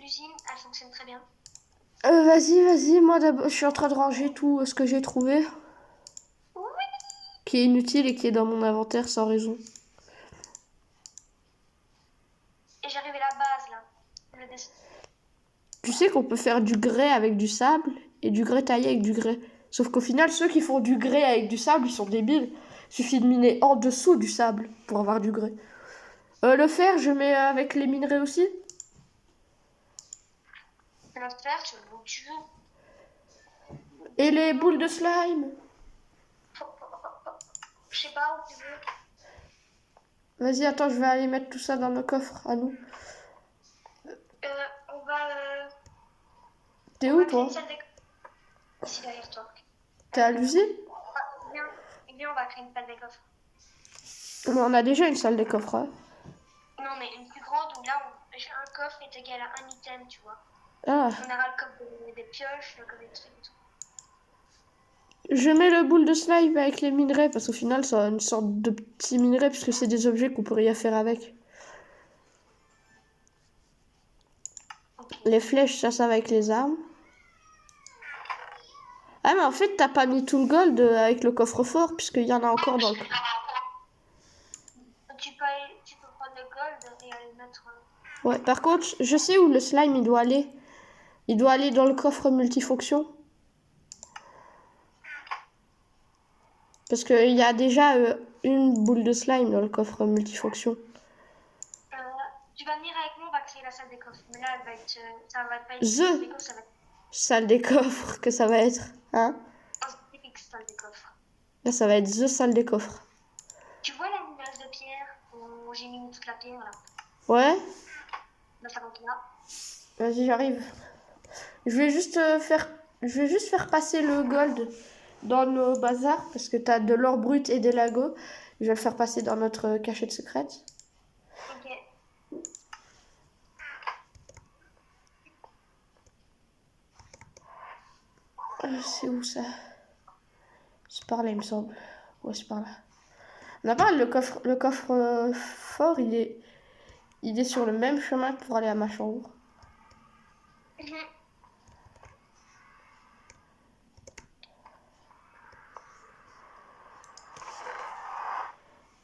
l'usine, elle fonctionne très bien. Vas-y, moi d'abord, je suis en train de ranger tout ce que j'ai trouvé. Oui. Qui est inutile et qui est dans mon inventaire sans raison. Et j'ai arrivé à la base, là. Tu sais qu'on peut faire du grès avec du sable et du grès taillé avec du grès. Sauf qu'au final, ceux qui font du grès avec du sable, ils sont débiles. Il suffit de miner en dessous du sable pour avoir du grès. Le fer, je mets avec les minerais aussi. Le fer, tu veux où tu veux. Et les boules de slime. Je sais pas où tu veux. Vas-y, attends, je vais aller mettre tout ça dans le coffre à nous. On va. T'es On où, va créer toi? une salle d'école. Ici derrière toi. T'es à l'usine? Viens, on va créer une salle des coffres. Mais on a déjà une salle des coffres. Hein. Non, mais une plus grande où là, j'ai un coffre est égal à un item, tu vois. Ah. On aura le coffre des pioches, le coffre des trucs et tout. Je mets le boule de slime avec les minerais parce qu'au final, c'est une sorte de petit minerai puisque c'est des objets qu'on peut rien faire avec. Okay. Les flèches, ça va avec les armes. Ah, mais en fait, t'as pas mis tout le gold avec le coffre-fort puisqu'il y en a encore dans le... Tu peux prendre le gold et aller le mettre... Ouais, par contre, je sais où le slime il doit aller. Il doit aller dans le coffre multifonction. Parce qu'il y a déjà une boule de slime dans le coffre multifonction. Tu vas venir avec moi, on va créer la salle des coffres. Mais là, elle va être, ça va pas être The des coffres, ça va être salle des coffres que ça va être. Hein? un spécifique salle des coffres. Là, ça va être the salle des coffres. Tu vois la mineuse de pierre où j'ai mis toute la pierre là? Ouais? Là, ça va être là. Vas-y, j'arrive. Je vais juste faire Je vais juste faire passer le gold dans nos bazars parce que t'as de l'or brut et des lagos. Je vais le faire passer dans notre cachette secrète. Ok. C'est où ça? C'est par là, il me semble. Ouais, c'est par là. On a pas le coffre fort, il est sur le même chemin que pour aller à ma chambre. Mhm.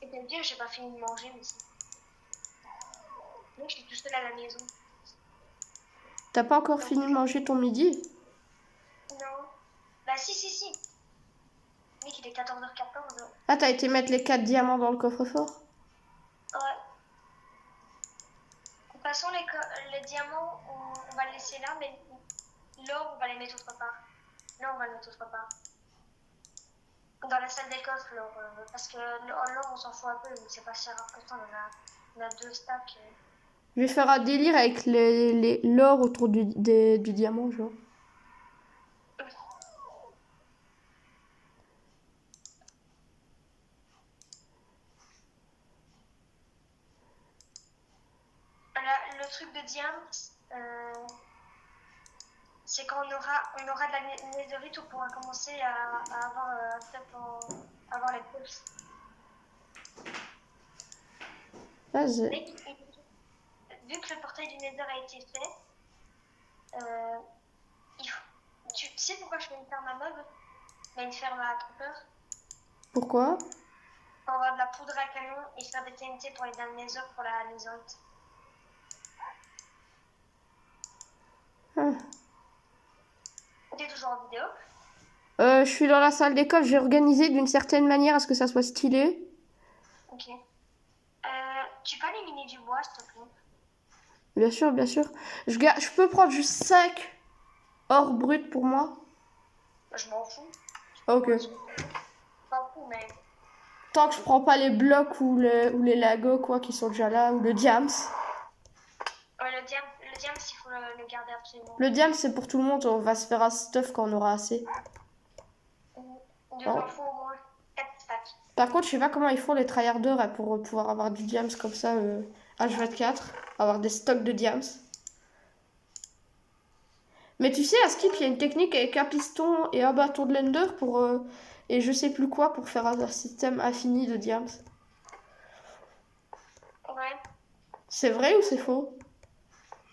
Et t'as dit, j'ai pas fini de manger, mais si. Moi, je suis tout seul à la maison. T'as pas encore fini de manger ton midi? Non. Bah si. Mec, il est 14h14. Ah, t'as été mettre les 4 diamants dans le coffre fort? Ouais. De toute façon, les diamants, on va les laisser là, mais l'or, on va les mettre autre part. Là, on va le mettre autre part. Dans la salle des coffres, l'or. Parce que l'or, on s'en fout un peu, mais c'est pas si rare que ça. On a 2 stacks. Je vais faire un délire avec l'or autour du diamant, genre. Le truc de diamant, c'est quand on aura de la netherite, on pourra commencer à avoir un step avoir les pulses. Vas-y. Vu que le portail du nether a été fait, tu sais pourquoi je fais une ferme à mob, mais une ferme à creeper, Pourquoi? pour avoir de la poudre à canon et faire des TNT pour aller dans le nether pour la netherite. Ah. T'es toujours en vidéo? Je suis dans la salle d'école, j'ai organisé d'une certaine manière à ce que ça soit stylé. Ok. Tu peux éliminer du bois, s'il te plaît? Bien sûr, bien sûr. Je peux prendre juste 5 or brut pour moi? Je m'en fous. Ok. Je m'en fous, mais... Tant que je prends pas les blocs ou les lagos, quoi, qui sont déjà là, ou le diams. Ouais, le diam, il faut le garder absolument. Le diams, c'est pour tout le monde, on va se faire un stuff quand on aura assez. Il en faut au moins 4 stacks. Par contre, je sais pas comment ils font les tryharders pour pouvoir avoir du diams comme ça, H24, avoir des stocks de diams. Mais tu sais, à Skip, il y a une technique avec un piston et un bâton de l'ender et je sais plus quoi pour faire un système infini de diams. Ouais. C'est vrai ou c'est faux?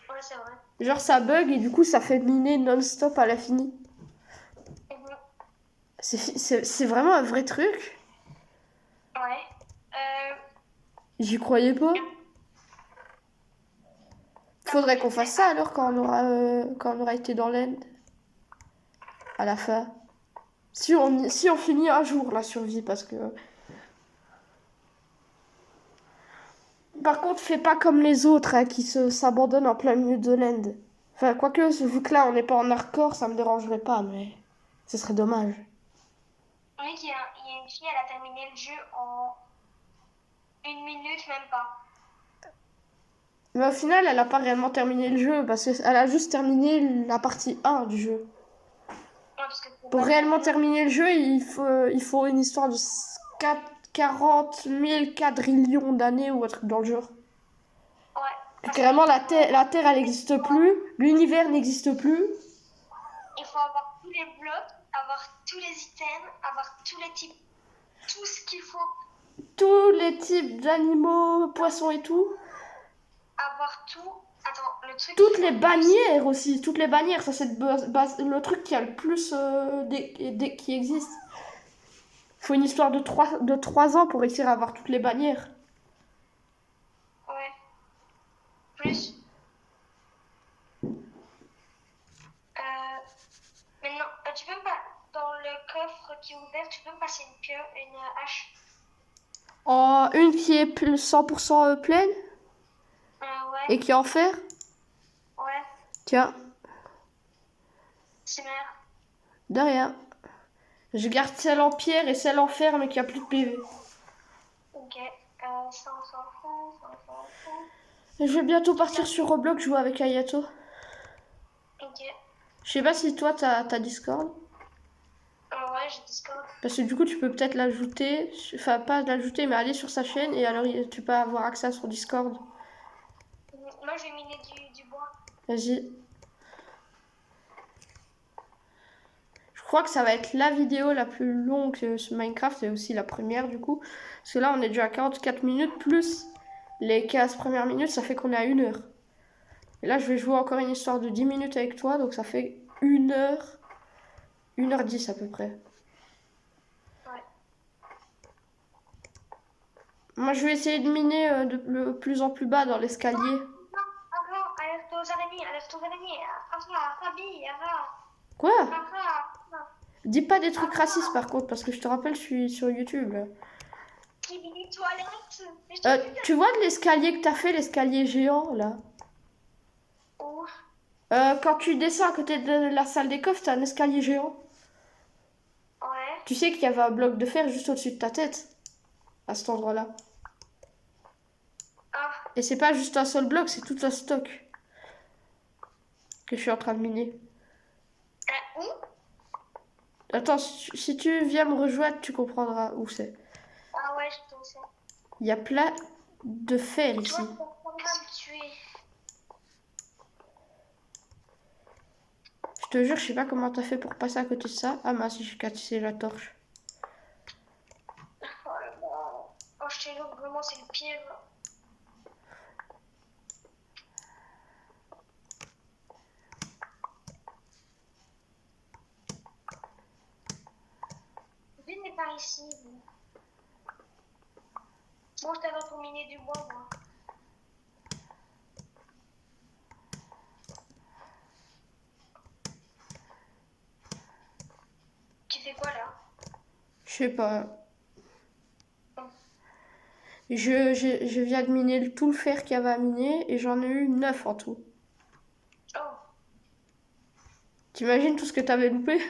Ouais, c'est vrai. Genre ça bug et du coup ça fait miner non-stop à l'infini. C'est vraiment un vrai truc? Ouais. J'y croyais pas. Faudrait qu'on fasse ça alors quand on aura été dans l'end. À la fin. Si on finit un jour la survie parce que... Par contre, fais pas comme les autres hein, qui s'abandonnent en plein milieu de l'end. Enfin, quoique, vu que là on n'est pas en hardcore, ça me dérangerait pas, mais ce serait dommage. Oui, il y a une fille, elle a terminé le jeu en 1 minute, même pas. Mais au final, elle a pas réellement terminé le jeu parce qu'elle a juste terminé la partie 1 du jeu. Ouais, parce que Pour réellement terminer le jeu, il faut une histoire de 40 000 quadrillions d'années ou un truc dans le genre. Ouais. Carrément, la Terre, elle n'existe plus, l'univers n'existe plus. Il faut avoir tous les blocs, avoir tous les items, avoir tous les types, tout ce qu'il faut. Tous les types d'animaux, poissons et tout. Avoir tout. Attends, le truc. Toutes les bannières aussi, toutes les bannières, ça c'est le truc qui a le plus qui existe. Faut une histoire de 3 ans pour réussir à avoir toutes les bannières. Ouais. Plus. Maintenant, tu peux me dans le coffre qui est ouvert, tu peux me passer une hache. Oh, une qui est 100% pleine Ouais. et qui est en fer. Ouais. Tiens, C'est merde. de rien. Je garde celle en pierre et celle en fer mais qui a plus de PV. Ok. Ça, on s'en fout. Je vais bientôt partir sur Roblox jouer avec Ayato. Ok. Je sais pas si toi t'as Discord. Ouais, j'ai Discord. Parce que du coup, tu peux peut-être l'ajouter. Enfin, pas l'ajouter, mais aller sur sa chaîne et alors tu peux avoir accès à son Discord. Moi, je vais miner du bois. Vas-y. Je crois que ça va être la vidéo la plus longue sur Minecraft et aussi la première du coup. Parce que là, on est déjà à 44 minutes plus les 15 premières minutes, ça fait qu'on est à 1 heure. Et là, je vais jouer encore une histoire de 10 minutes avec toi, donc ça fait 1 heure, 1h10 à peu près. Ouais. Moi, je vais essayer de miner de plus en plus bas dans l'escalier. Non, avant, alerte aux araignées, alerte aux araignées. Rabi, Quoi? non. Dis pas des trucs racistes par contre, parce que je te rappelle, je suis sur YouTube. Là. Kibili toilette. Tu vois de l'escalier que t'as fait, l'escalier géant là? Oh. Quand tu descends à côté de la salle des coffres, t'as un escalier géant. Ouais. Tu sais qu'il y avait un bloc de fer juste au-dessus de ta tête, à cet endroit-là. Ah. Et c'est pas juste un seul bloc, c'est tout un stock que je suis en train de miner. Où? Attends, si tu viens me rejoindre, tu comprendras où c'est. Ah ouais, je pense ça. Il y a plein de fer Tu ici. vois, on va me tuer. Je te jure, je sais pas comment t'as fait pour passer à côté de ça. Ah mince, j'ai cassé la torche. Oh là là. Oh, je te jure, vraiment, c'est le pire. Venez par ici. Vous. Bon, je t'avais pour miner du bois, moi. Tu fais quoi là? Je sais pas. Je viens de miner tout le fer qu'il y avait à miner et j'en ai eu 9 en tout. Oh. T'imagines tout ce que t'avais loupé?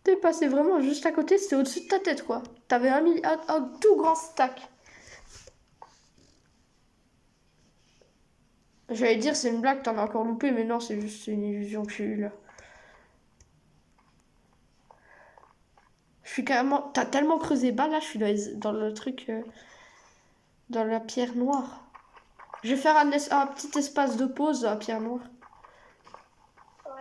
T'es passé vraiment juste à côté, c'était au-dessus de ta tête quoi. T'avais un tout grand stack. J'allais dire c'est une blague, t'en as encore loupé, mais non, c'est juste une illusion que j'ai eue là. Je suis carrément... T'as tellement creusé bas là, je suis dans le truc... dans la pierre noire. Je vais faire un petit espace de pause dans la pierre noire. Ouais.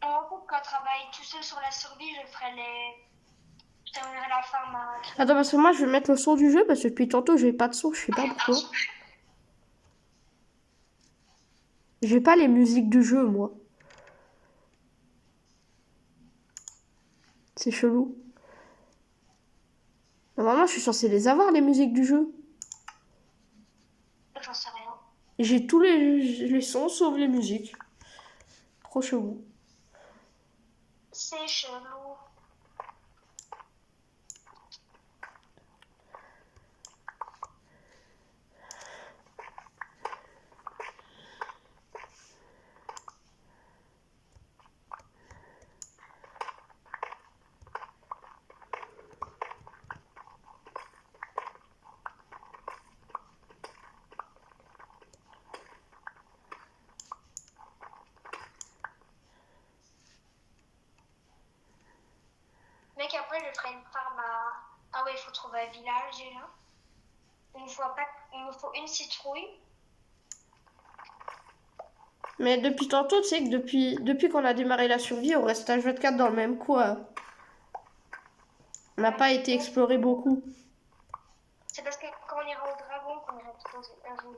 En gros, quand je travaille tout seul sur la survie, je terminerai la farm à... Attends, parce que moi je vais mettre le son du jeu parce que depuis tantôt j'ai pas de son, je sais pas pourquoi. J'ai pas les musiques du jeu moi. C'est chelou. Normalement je suis censée les avoir les musiques du jeu. J'en sais rien. J'ai tous les sons sauf les musiques. Trop chelou. C'est chelou. Mec, après, je ferai une farm à... Ah ouais, il faut trouver un village déjà. Il me faut une citrouille. Mais depuis tantôt, tu sais que depuis qu'on a démarré la survie, on reste à 24 dans le même coin. On n'a pas été exploré beaucoup. C'est parce que quand on ira au dragon qu'on ira trouver un jour.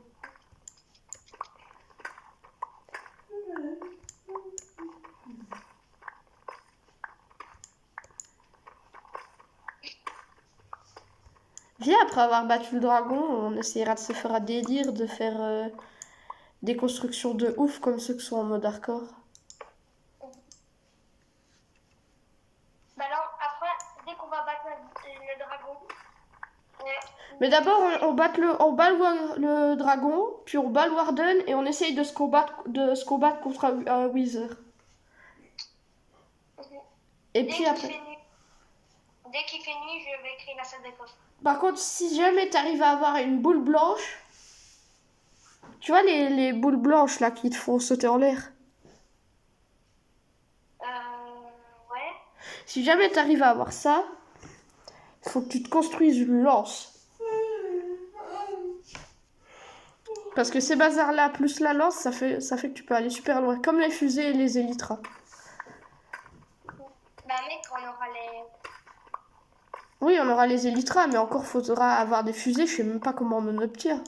Viens, après avoir battu le dragon, on essaiera de se faire un délire, de faire des constructions de ouf comme ceux qui sont en mode hardcore. Bah alors, après, dès qu'on va battre le dragon... Mais d'abord, on bat le dragon, puis on bat le warden et on essaye de se combattre contre un wither. Et puis après... Dès qu'il fait nuit, je vais créer la salle des coffres. Par contre, si jamais t'arrives à avoir une boule blanche, tu vois les boules blanches là qui te font sauter en l'air. Ouais. Si jamais t'arrives à avoir ça, il faut que tu te construises une lance. Parce que ces bazars-là, plus la lance, ça fait que tu peux aller super loin. Comme les fusées et les élytras. Bah mec, on aura les... Oui, on aura les élytras, mais encore faudra avoir des fusées. Je sais même pas comment on en obtient.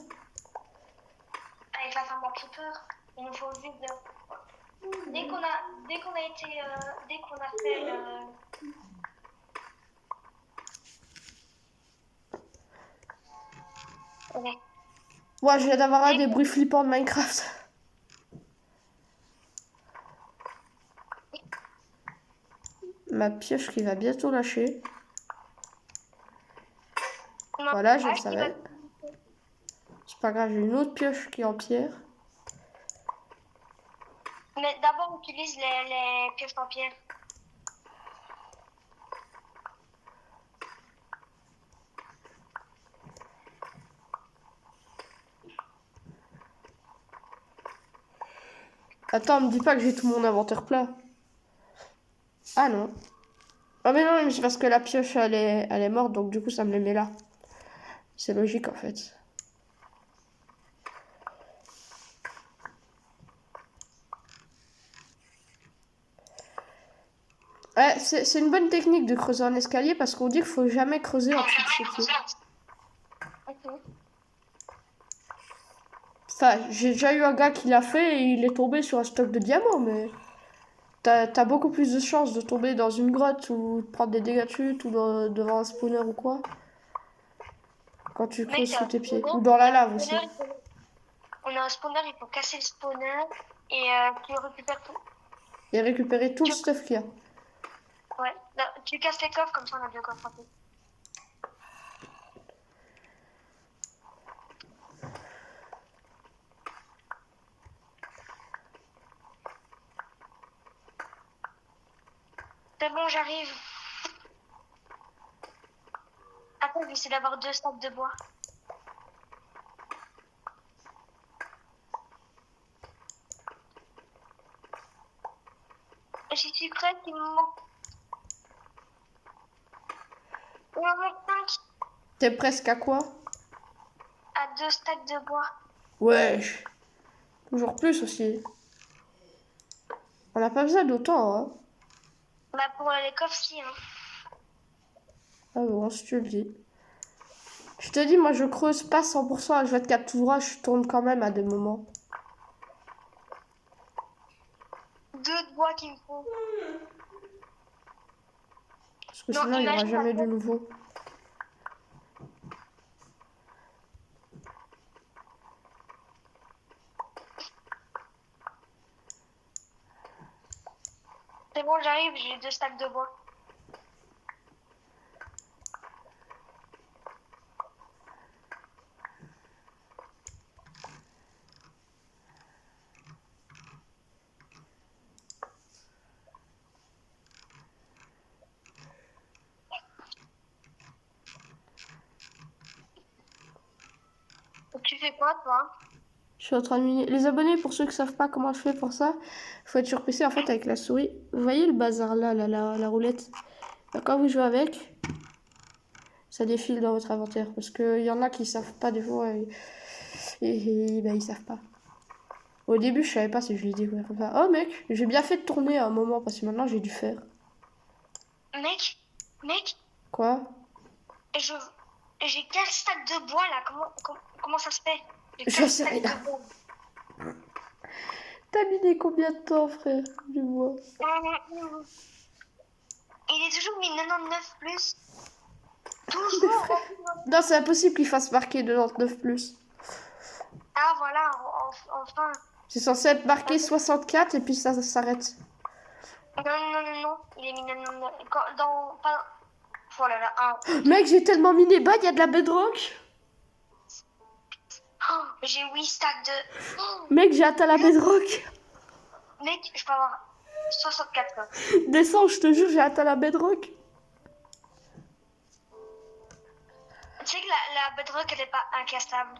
Avec la femme creeper, il nous faut juste de... Dès qu'on a fait le... Ouais. Ouais, je viens d'avoir un des bruits flippants de Minecraft. Ma pioche qui va bientôt lâcher. Voilà, je le savais. C'est pas grave, j'ai une autre pioche qui est en pierre. Mais d'abord, on utilise les pioches en pierre. Attends, me dis pas que j'ai tout mon inventaire plein. Ah non. Ah mais non, mais c'est parce que la pioche elle est morte, donc du coup ça me les met là. C'est logique en fait. Ouais, c'est une bonne technique de creuser un escalier parce qu'on dit qu'il faut jamais creuser en dessous de ses pieds. Ok. Enfin, j'ai déjà eu un gars qui l'a fait et il est tombé sur un stock de diamants, mais t'as beaucoup plus de chances de tomber dans une grotte ou de prendre des dégâts de chute ou devant un spawner ou quoi. Quand tu creuses sous tes pieds. Ou dans la lave aussi. On a un spawner, il faut casser le spawner et tu récupères tout. Et récupérer tout le stuff qu'il y a. Ouais, non, tu casses les coffres, comme ça on a bien coffre rapide. C'est bon, j'arrive. Attends, j'essaie d'avoir 2 stacks de bois. J'y suis prête, il me manque... Il me manque 5 T'es presque à quoi? à 2 stacks de bois. Wesh. Toujours plus aussi. On n'a pas besoin d'autant, hein. Bah pour les coffres, si, hein. Ah bon, si tu le dis. Je te dis, moi je creuse pas 100% à 24 tout droit, je tourne quand même à des moments. 2 de bois qu'il me faut. Parce que sinon il n'y aura jamais de nouveau. C'est bon, j'arrive, j'ai 2 stacks de bois. Tu fais quoi, toi? Je suis en train de miner. Les abonnés, pour ceux qui savent pas comment je fais pour ça, faut être sur PC en fait avec la souris. Vous voyez le bazar là, la roulette. Bah, quand vous jouez avec, ça défile dans votre inventaire. Parce qu'il y en a qui savent pas des fois et bah, ils savent pas. Au début, je savais pas si je l'ai découvert comme ça. Oh mec, j'ai bien fait de tourner à un moment parce que maintenant j'ai dû faire. Mec, Quoi? j'ai 4 stacks de bois là, comment ça se fait? Je sais rien. T'as miné combien de temps, frère, du bois? Il est toujours mis 99 plus. Toujours. Non, c'est impossible qu'il fasse marquer 99+. Ah voilà, enfin. C'est censé être marqué 64 et puis ça s'arrête. Non, il est mis 99. Oh là là, Mec, j'ai tellement miné bas, il y a de la bedrock. Oh, j'ai 8 stacks de... Oh, Mec, j'ai atteint la bedrock. mec, je peux avoir 64 quoi. Descends, je te jure, j'ai atteint la bedrock. Tu sais que la bedrock, elle est pas incassable.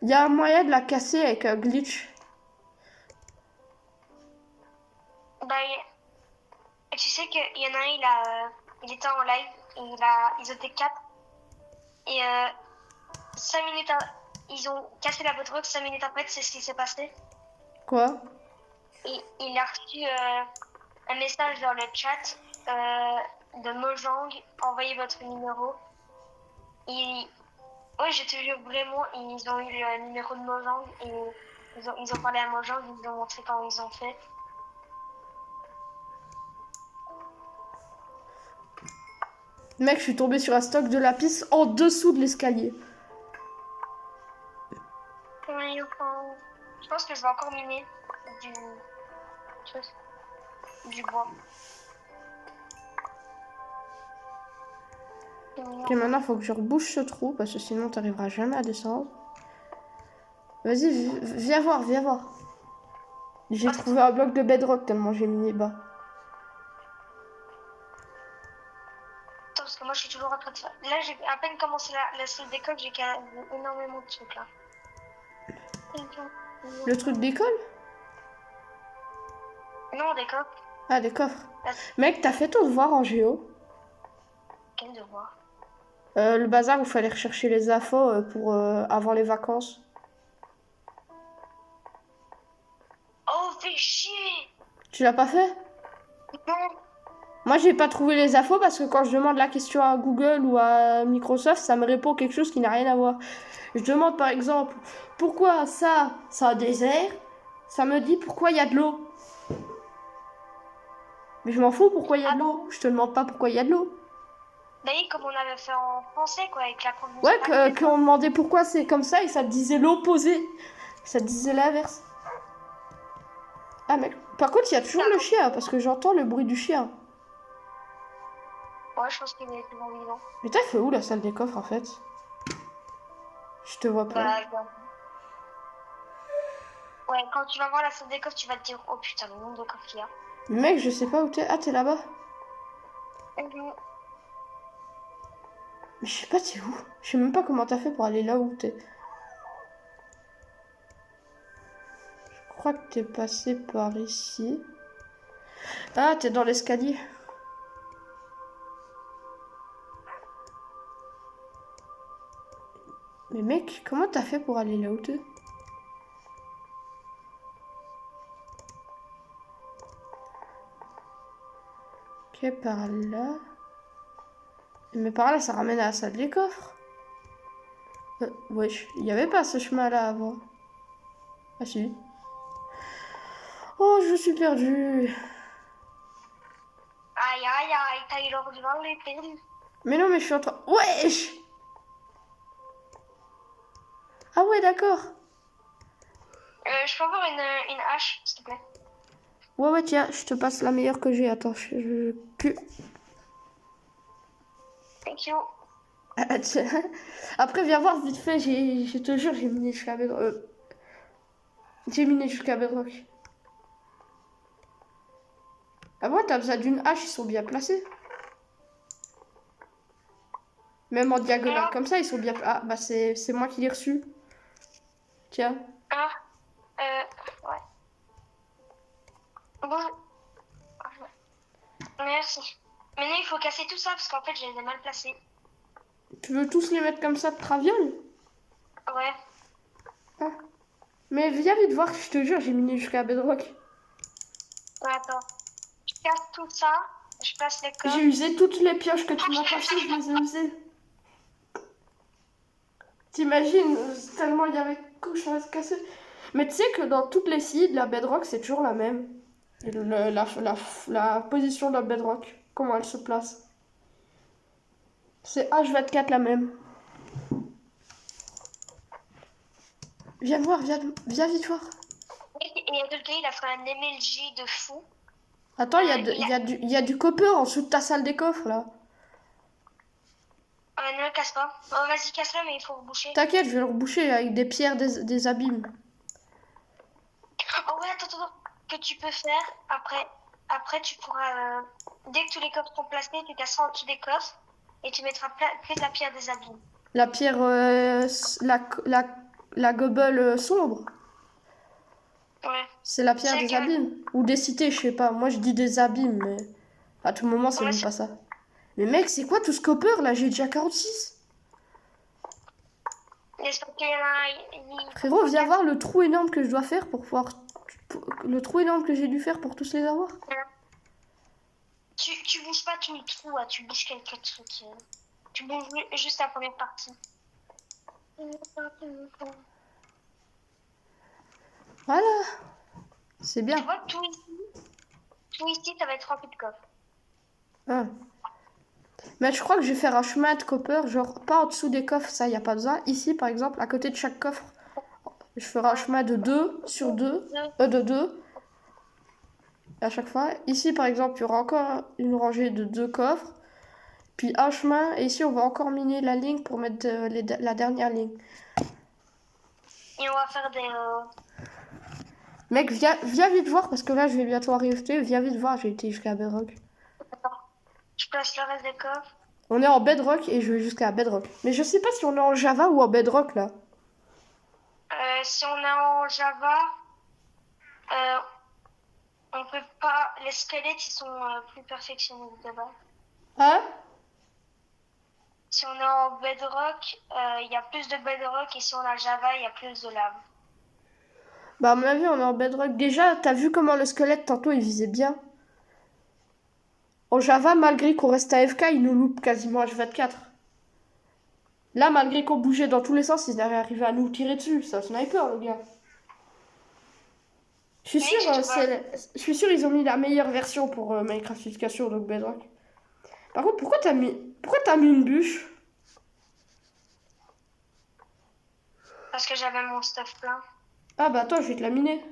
Il y a un moyen de la casser avec un glitch. Bah, et tu sais qu'il y en a un, il était en live, et ils étaient 4. Et 5 minutes, ils ont cassé la bedrock, 5 minutes après, tu sais ce qui s'est passé? Quoi? Il a reçu un message dans le chat de Mojang, envoyez votre numéro. Ouais, je te jure, vraiment, ils ont eu le numéro de Mojang et ils ont parlé à Mojang, ils nous ont montré comment ils ont fait. Mec, je suis tombée sur un stock de lapis en dessous de l'escalier. Oui, enfin, je pense que je vais encore miner du bois. Ok, maintenant, faut que je rebouche ce trou parce que sinon, t'arriveras jamais à descendre. Vas-y, viens voir, viens voir. J'ai trouvé un bloc de bedrock tellement j'ai miné bas. Attends, parce que moi, je suis toujours en train de faire. Là, j'ai à peine commencé la salle d'école, j'ai énormément de trucs là. Le truc d'école? Non, des coffres. Ah, des coffres. Mec, t'as fait ton devoir en géo? Quel devoir? Le bazar où il fallait rechercher les infos pour avant les vacances. Oh, fais chier! Tu l'as pas fait? Non! Moi, j'ai pas trouvé les infos parce que quand je demande la question à Google ou à Microsoft, ça me répond quelque chose qui n'a rien à voir. Je demande par exemple pourquoi ça, c'est un désert. Ça me dit pourquoi il y a de l'eau. Mais je m'en fous pourquoi il y a de l'eau. Je te demande pas pourquoi il y a de l'eau. Bah oui, comme on avait fait en français, quoi, avec la prononciation. Ouais, qu'on demandait pourquoi c'est comme ça et ça te disait l'opposé. Ça te disait l'inverse. Ah mec, par contre, il y a toujours le chien parce que j'entends le bruit du chien. Ouais, je pense qu'il est toujours vivant. Mais t'as fait où la salle des coffres en fait? Je te vois pas. Bah, ouais, quand tu vas voir la salle des coffres, tu vas te dire, oh putain, le nombre de coffres qu'il y a. Mais mec, je sais pas où t'es. Ah, t'es là-bas? Mais je sais pas t'es où. Je sais même pas comment t'as fait pour aller là où t'es. Je crois que t'es passé par ici. Ah, t'es dans l'escalier. Mais mec, comment t'as fait pour aller là où t'es? Ok, par là. Mais par là, ça ramène à la salle des coffres. Wesh, il y avait pas ce chemin-là avant. Ah si. Oh, je suis perdue. Aïe, aïe, aïe, Taylor Duval est perdu. Mais non, mais je suis en train... Wesh! Ah ouais, d'accord. Je peux avoir une hache, s'il te plaît? Ouais, tiens, je te passe la meilleure que j'ai. Attends, je... Thank you. Après, viens voir vite fait, je te jure, j'ai miné jusqu'à Bedrock. J'ai miné jusqu'à Bedrock. Ah ouais, t'as besoin d'une hache, ils sont bien placés. Même en diagonale comme ça, ils sont bien... Ah, bah c'est moi qui l'ai reçu. Tiens. Ah, ouais. Bon. Merci. Maintenant, il faut casser tout ça, parce qu'en fait, je les ai mal placés. Tu veux tous les mettre comme ça de traviole? Ouais. Ah. Mais viens vite voir, je te jure, j'ai miné jusqu'à Bedrock. Ouais, attends. Je casse tout ça, je place les coffres. J'ai usé toutes les pioches que tu m'as passées, je les ai usées. T'imagines, tellement il y avait couche à se casser. Mais tu sais que dans toutes les scies de la bedrock, c'est toujours la même. La position de la bedrock, comment elle se place. C'est H24 la même. Viens voir, viens vite voir. Et il y a quelqu'un, il a fait un MLG de fou. Attends, il y a du copper en dessous de ta salle des coffres là. Ne le casse pas. Oh, vas-y, casse-le, mais il faut reboucher. T'inquiète, je vais le reboucher avec des pierres, des abîmes. Oh ouais, attends. Que tu peux faire, après tu pourras... dès que tous les coffres sont placés, tu casseras en dessous des coffres. et tu mettras que de la pierre des abîmes. La pierre, la gobel sombre. Ouais. C'est la pierre C'est des que abîmes. Ou des cités, je sais pas. Moi, je dis des abîmes, mais à tout moment, c'est moi, même pas ça. Mais mec, c'est quoi tout ce copper là? J'ai déjà 46. c'est parce qu'il y en a. Frérot, viens voir le trou énorme que je dois faire pour pouvoir. Le trou énorme que j'ai dû faire pour tous les avoir. Tu bouges pas tout le trou, hein, tu bouges quelques trucs. Tu bouges juste la première partie. Voilà. C'est Tu bien. vois, tout ici, ça va être rempli de coffres. Ah. Mais je crois que je vais faire un chemin de copper, genre pas en dessous des coffres, ça y a pas besoin. Ici, par exemple, à côté de chaque coffre, je ferai un chemin de 2 sur 2, de 2 à chaque fois. Ici, par exemple, il y aura encore une rangée de 2 coffres, puis un chemin, et ici, on va encore miner la ligne pour mettre la dernière ligne. Et on va faire des. Mec, viens vite voir, parce que là, je vais bientôt arriver. Viens vite voir, j'ai été jusqu'à Bedrock. Je place le reste des coffres. On est en Bedrock et je vais jusqu'à Bedrock. Mais je sais pas si on est en Java ou en Bedrock, là. Si on est en Java, on peut pas. Les squelettes, ils sont plus perfectionnés de base. Hein? Si on est en Bedrock, il y a plus de Bedrock, et si on est en Java, il y a plus de lave. Bah, à mon avis, on est en Bedrock. Déjà, t'as vu comment le squelette, tantôt, il visait bien. En Java, malgré qu'on reste AFK, il nous loupe quasiment H24. Là, malgré qu'on bougeait dans tous les sens, ils avaient arrivé à nous tirer dessus. C'est un sniper, le gars. Je suis Oui, sûr, je suis sûr, ils ont mis la meilleure version pour Minecraft Education, donc Bedrock. Par contre, pourquoi t'as mis une bûche? Parce que j'avais mon stuff plein. Ah bah attends, je vais te la miner.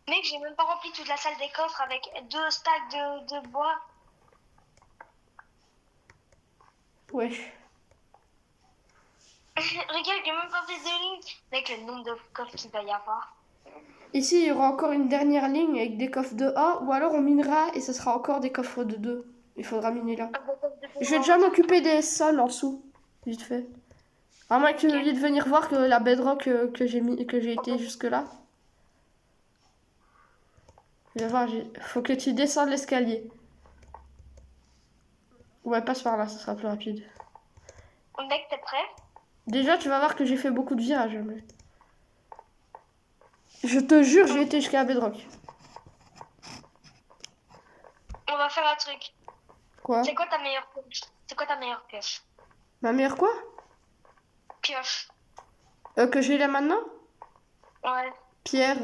Mec, j'ai même pas rempli toute la salle des coffres avec 2 stacks de bois. Wesh. Regarde, j'ai même pas fait de ligne. Mec, le nombre de coffres qu'il va y avoir. Ici, il y aura encore une dernière ligne avec des coffres de 1, ou alors on minera et ce sera encore des coffres de 2. Il faudra miner là. Je vais déjà m'occuper des sols en dessous, vite fait. À moins que tu veuilles venir voir que la bedrock que j'ai été jusque là. Viens voir, faut que tu descendes l'escalier. Ouais, passe par là, ça sera plus rapide. Mec, t'es prêt? Déjà, tu vas voir que j'ai fait beaucoup de virages. Mais... Je te jure, j'ai été jusqu'à la bedrock. On va faire un truc. Quoi? C'est quoi ta meilleure pioche? C'est quoi ta meilleure pioche? Ma meilleure quoi? Pioche. Que j'ai là maintenant? Ouais. Pierre.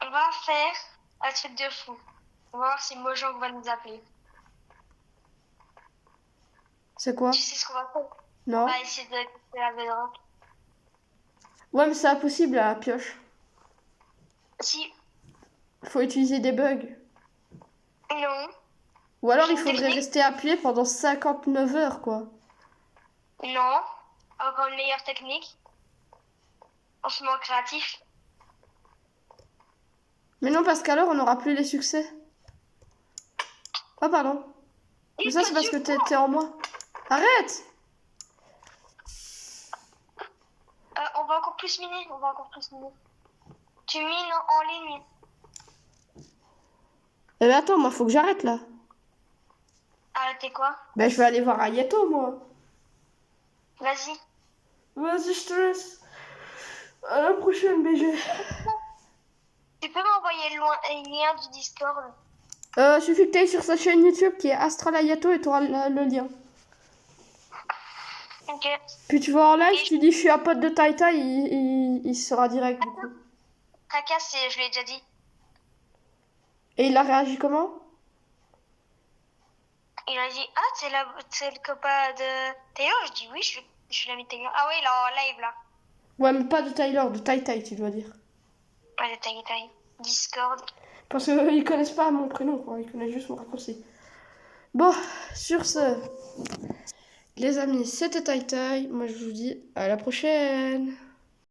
On va faire un truc de fou. On va voir si Mojang va nous appeler. C'est quoi? Tu sais ce qu'on va faire? Non. On va essayer de couper la bedrock. Ouais, mais c'est impossible à la pioche. Si. Faut utiliser des bugs. Non. Ou alors il Une faudrait technique. rester appuyé pendant 59 heures, quoi. Non. Encore une meilleure technique. On se met en créatif. Mais non, parce qu'alors on n'aura plus les succès. Oh, pardon. Mais ça, c'est parce que t'es en moi. Arrête! On va encore plus miner. On va encore plus miner. Tu mines en ligne. Eh ben attends, moi, faut que j'arrête là. Arrêtez quoi? Ben, je vais aller voir Ayato, moi. Vas-y. Vas-y, je te laisse. À la prochaine, BG. Tu peux m'envoyer un lien du Discord? Suffit que t'ailles sur sa chaîne YouTube qui est Astral Ayato et t'auras le lien. Ok. Puis tu vas en live, tu dis je suis un pote de Taita, il sera direct du coup. Tracasse, je lui ai déjà dit. Et il a réagi comment? Il a dit, ah, c'est le copain de Taylor? Je dis, oui, je suis l'ami de Taylor. Ah oui, il est en live là. Ouais, mais pas de Tyler, de Tai, tu dois dire. Ouais, de Taï. Discord. Parce qu'ils connaissent pas mon prénom, quoi. Ils connaissent juste mon raccourci. Bon, sur ce, les amis, c'était Tai. Moi, je vous dis à la prochaine.